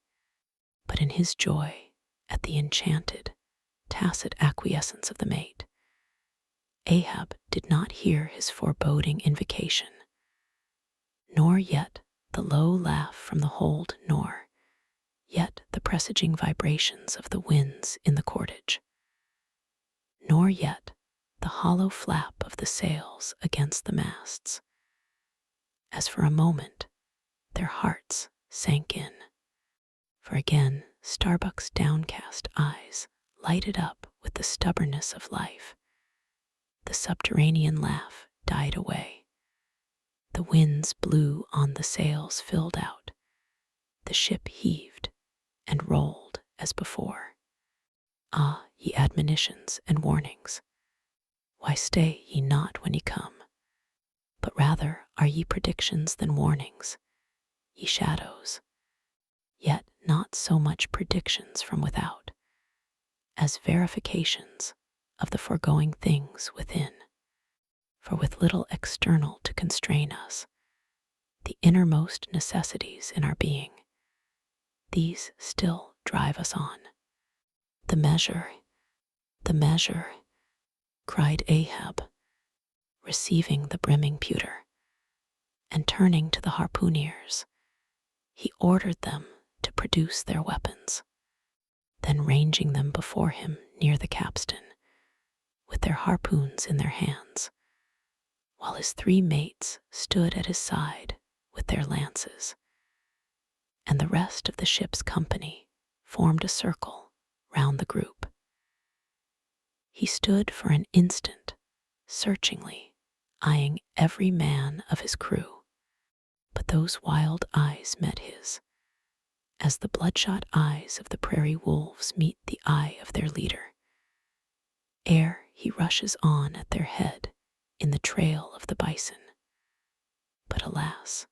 but in his joy at the enchanted, tacit acquiescence of the mate, Ahab did not hear his foreboding invocation, nor yet the low laugh from the hold, nor yet the presaging vibrations of the winds in the cordage, nor yet the hollow flap of the sails against the masts, as for a moment their hearts sank in. For again Starbuck's downcast eyes lighted up with the stubbornness of life. The subterranean laugh died away. The winds blew on the sails filled out. The ship heaved and rolled as before. Ah, ye admonitions and warnings, why stay ye not when ye come? But rather are ye predictions than warnings, ye shadows, yet not so much predictions from without, as verifications of the foregoing things within. For with little external to constrain us, the innermost necessities in our being, these still drive us on. The measure, cried Ahab, receiving the brimming pewter, and turning to the harpooneers, he ordered them to produce their weapons, then ranging them before him near the capstan, with their harpoons in their hands, while his 3 mates stood at his side with their lances, and the rest of the ship's company formed a circle round the group. He stood for an instant, searchingly eyeing every man of his crew, but those wild eyes met his, as the bloodshot eyes of the prairie wolves meet the eye of their leader, ere he rushes on at their head in the trail of the bison. But alas,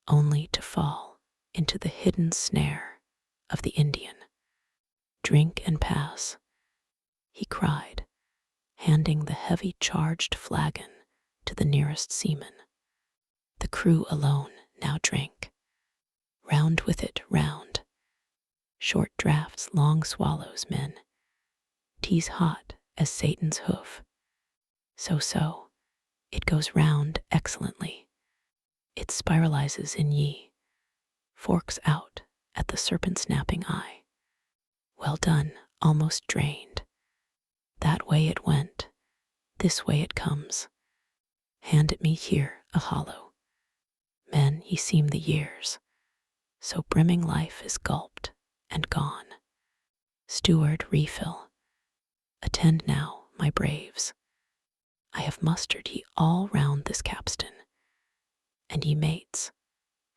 only to fall into the hidden snare of the Indian. Drink and pass, he cried, handing the heavy charged flagon to the nearest seaman. The crew alone now drank. Round with it, round. Short draughts, long swallows, men. Tea's hot as Satan's hoof. So, it goes round excellently. It spiralizes in ye, forks out at the serpent-snapping eye. Well done, almost drained. That way it went, this way it comes. Hand it me here, a hollow. Men, ye seem the years, so brimming life is gulped and gone. Steward, refill. Attend now, my braves. I have mustered ye all round this capstan, and ye mates,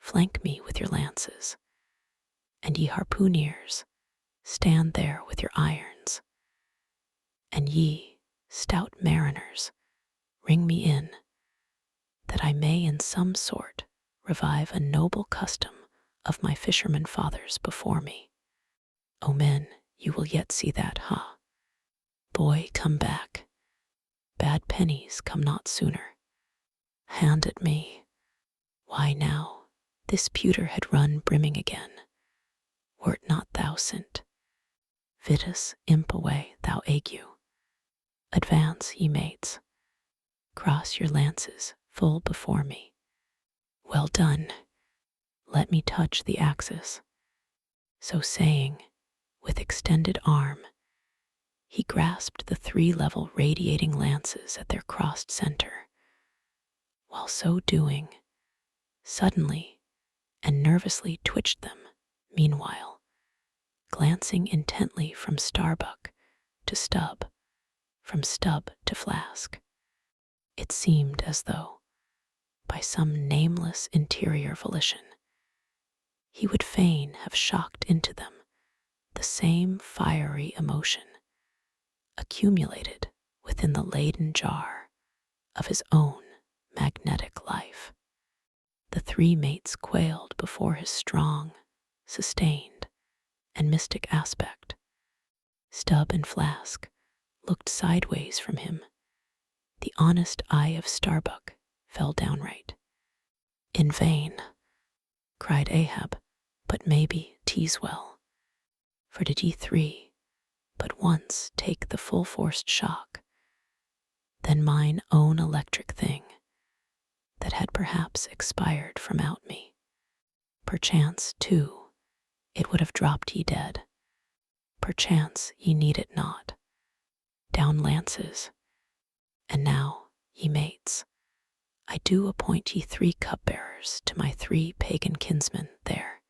flank me with your lances, and ye harpooneers, stand there with your irons, and ye, stout mariners, ring me in, that I may in some sort revive a noble custom of my fisherman fathers before me. O men, you will yet see that, ha? Boy, come back. Bad pennies come not sooner. Hand it me. Why now, this pewter had run brimming again. Wert not thou sent? Vitus, imp away, thou ague. Advance, ye mates. Cross your lances full before me. Well done. Let me touch the axis. So saying, with extended arm, he grasped the 3 level radiating lances at their crossed center. While so doing, suddenly and nervously twitched them, meanwhile, glancing intently from Starbuck to Stub, from Stub to Flask. It seemed as though, by some nameless interior volition, he would fain have shocked into them the same fiery emotion accumulated within the laden jar of his own magnetic life. The 3 mates quailed before his strong, sustained, and mystic aspect. Stub and Flask looked sideways from him. The honest eye of Starbuck fell downright. In vain, cried Ahab, but maybe 'tis well. For did ye 3 but once take the full-forced shock, then mine own electric thing, that had perhaps expired from out me, perchance, too, it would have dropped ye dead. Perchance ye need it not. Down lances. And now, ye mates, I do appoint ye 3 cupbearers to my 3 pagan kinsmen there.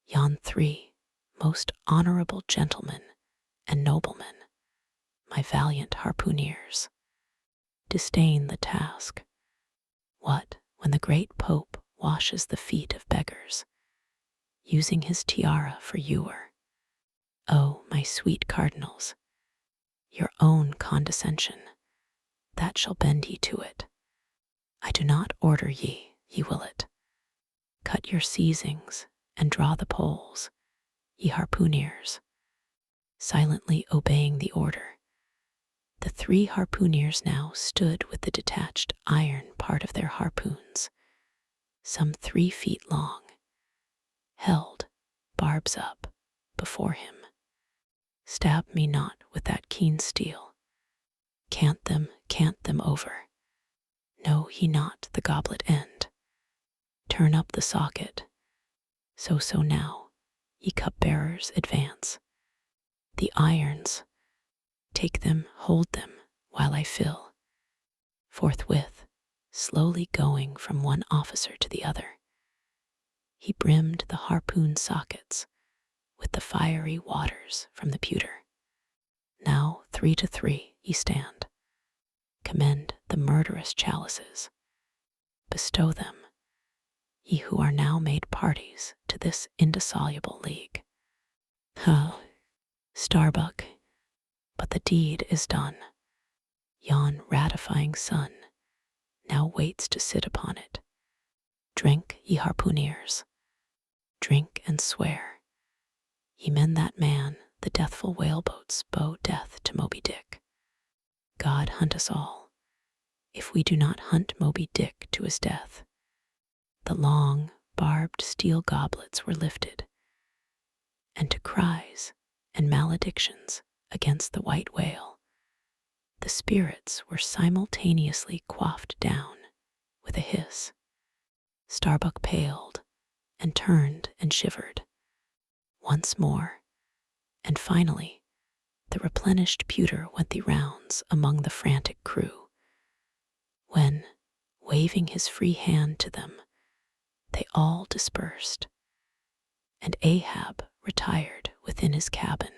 Yon 3 most honorable gentlemen and noblemen, my valiant harpooneers. Disdain the task. What, when the great Pope washes the feet of beggars, using his tiara for ewer. Oh, my sweet cardinals, your own condescension, that shall bend ye to it. I do not order ye, ye will it. Cut your seizings and draw the poles, ye harpooneers. Silently obeying the order, the 3 harpooneers now stood with the detached iron part of their harpoons, some 3 feet long, held, barbs up, before him. Stab me not with that keen steel. Cant them over. Know ye not the goblet end? Turn up the socket. So now, ye cupbearers, advance. The irons, take them, hold them, while I fill. Forthwith, slowly going from one officer to the other, he brimmed the harpoon sockets with the fiery waters from the pewter. Now 3 to 3 ye stand. Commend the murderous chalices. Bestow them, ye who are now made parties to this indissoluble league. Oh, Starbuck, but the deed is done. Yon ratifying sun now waits to sit upon it. Drink, ye harpooneers, drink and swear, ye men that man the deathful whaleboats bow death to Moby Dick. God hunt us all, if we do not hunt Moby Dick to his death. The long, barbed steel goblets were lifted, and to cries and maledictions against the white whale, the spirits were simultaneously quaffed down with a hiss. Starbuck paled and turned and shivered. Once more, and finally, the replenished pewter went the rounds among the frantic crew, when, waving his free hand to them, they all dispersed, and Ahab retired within his cabin.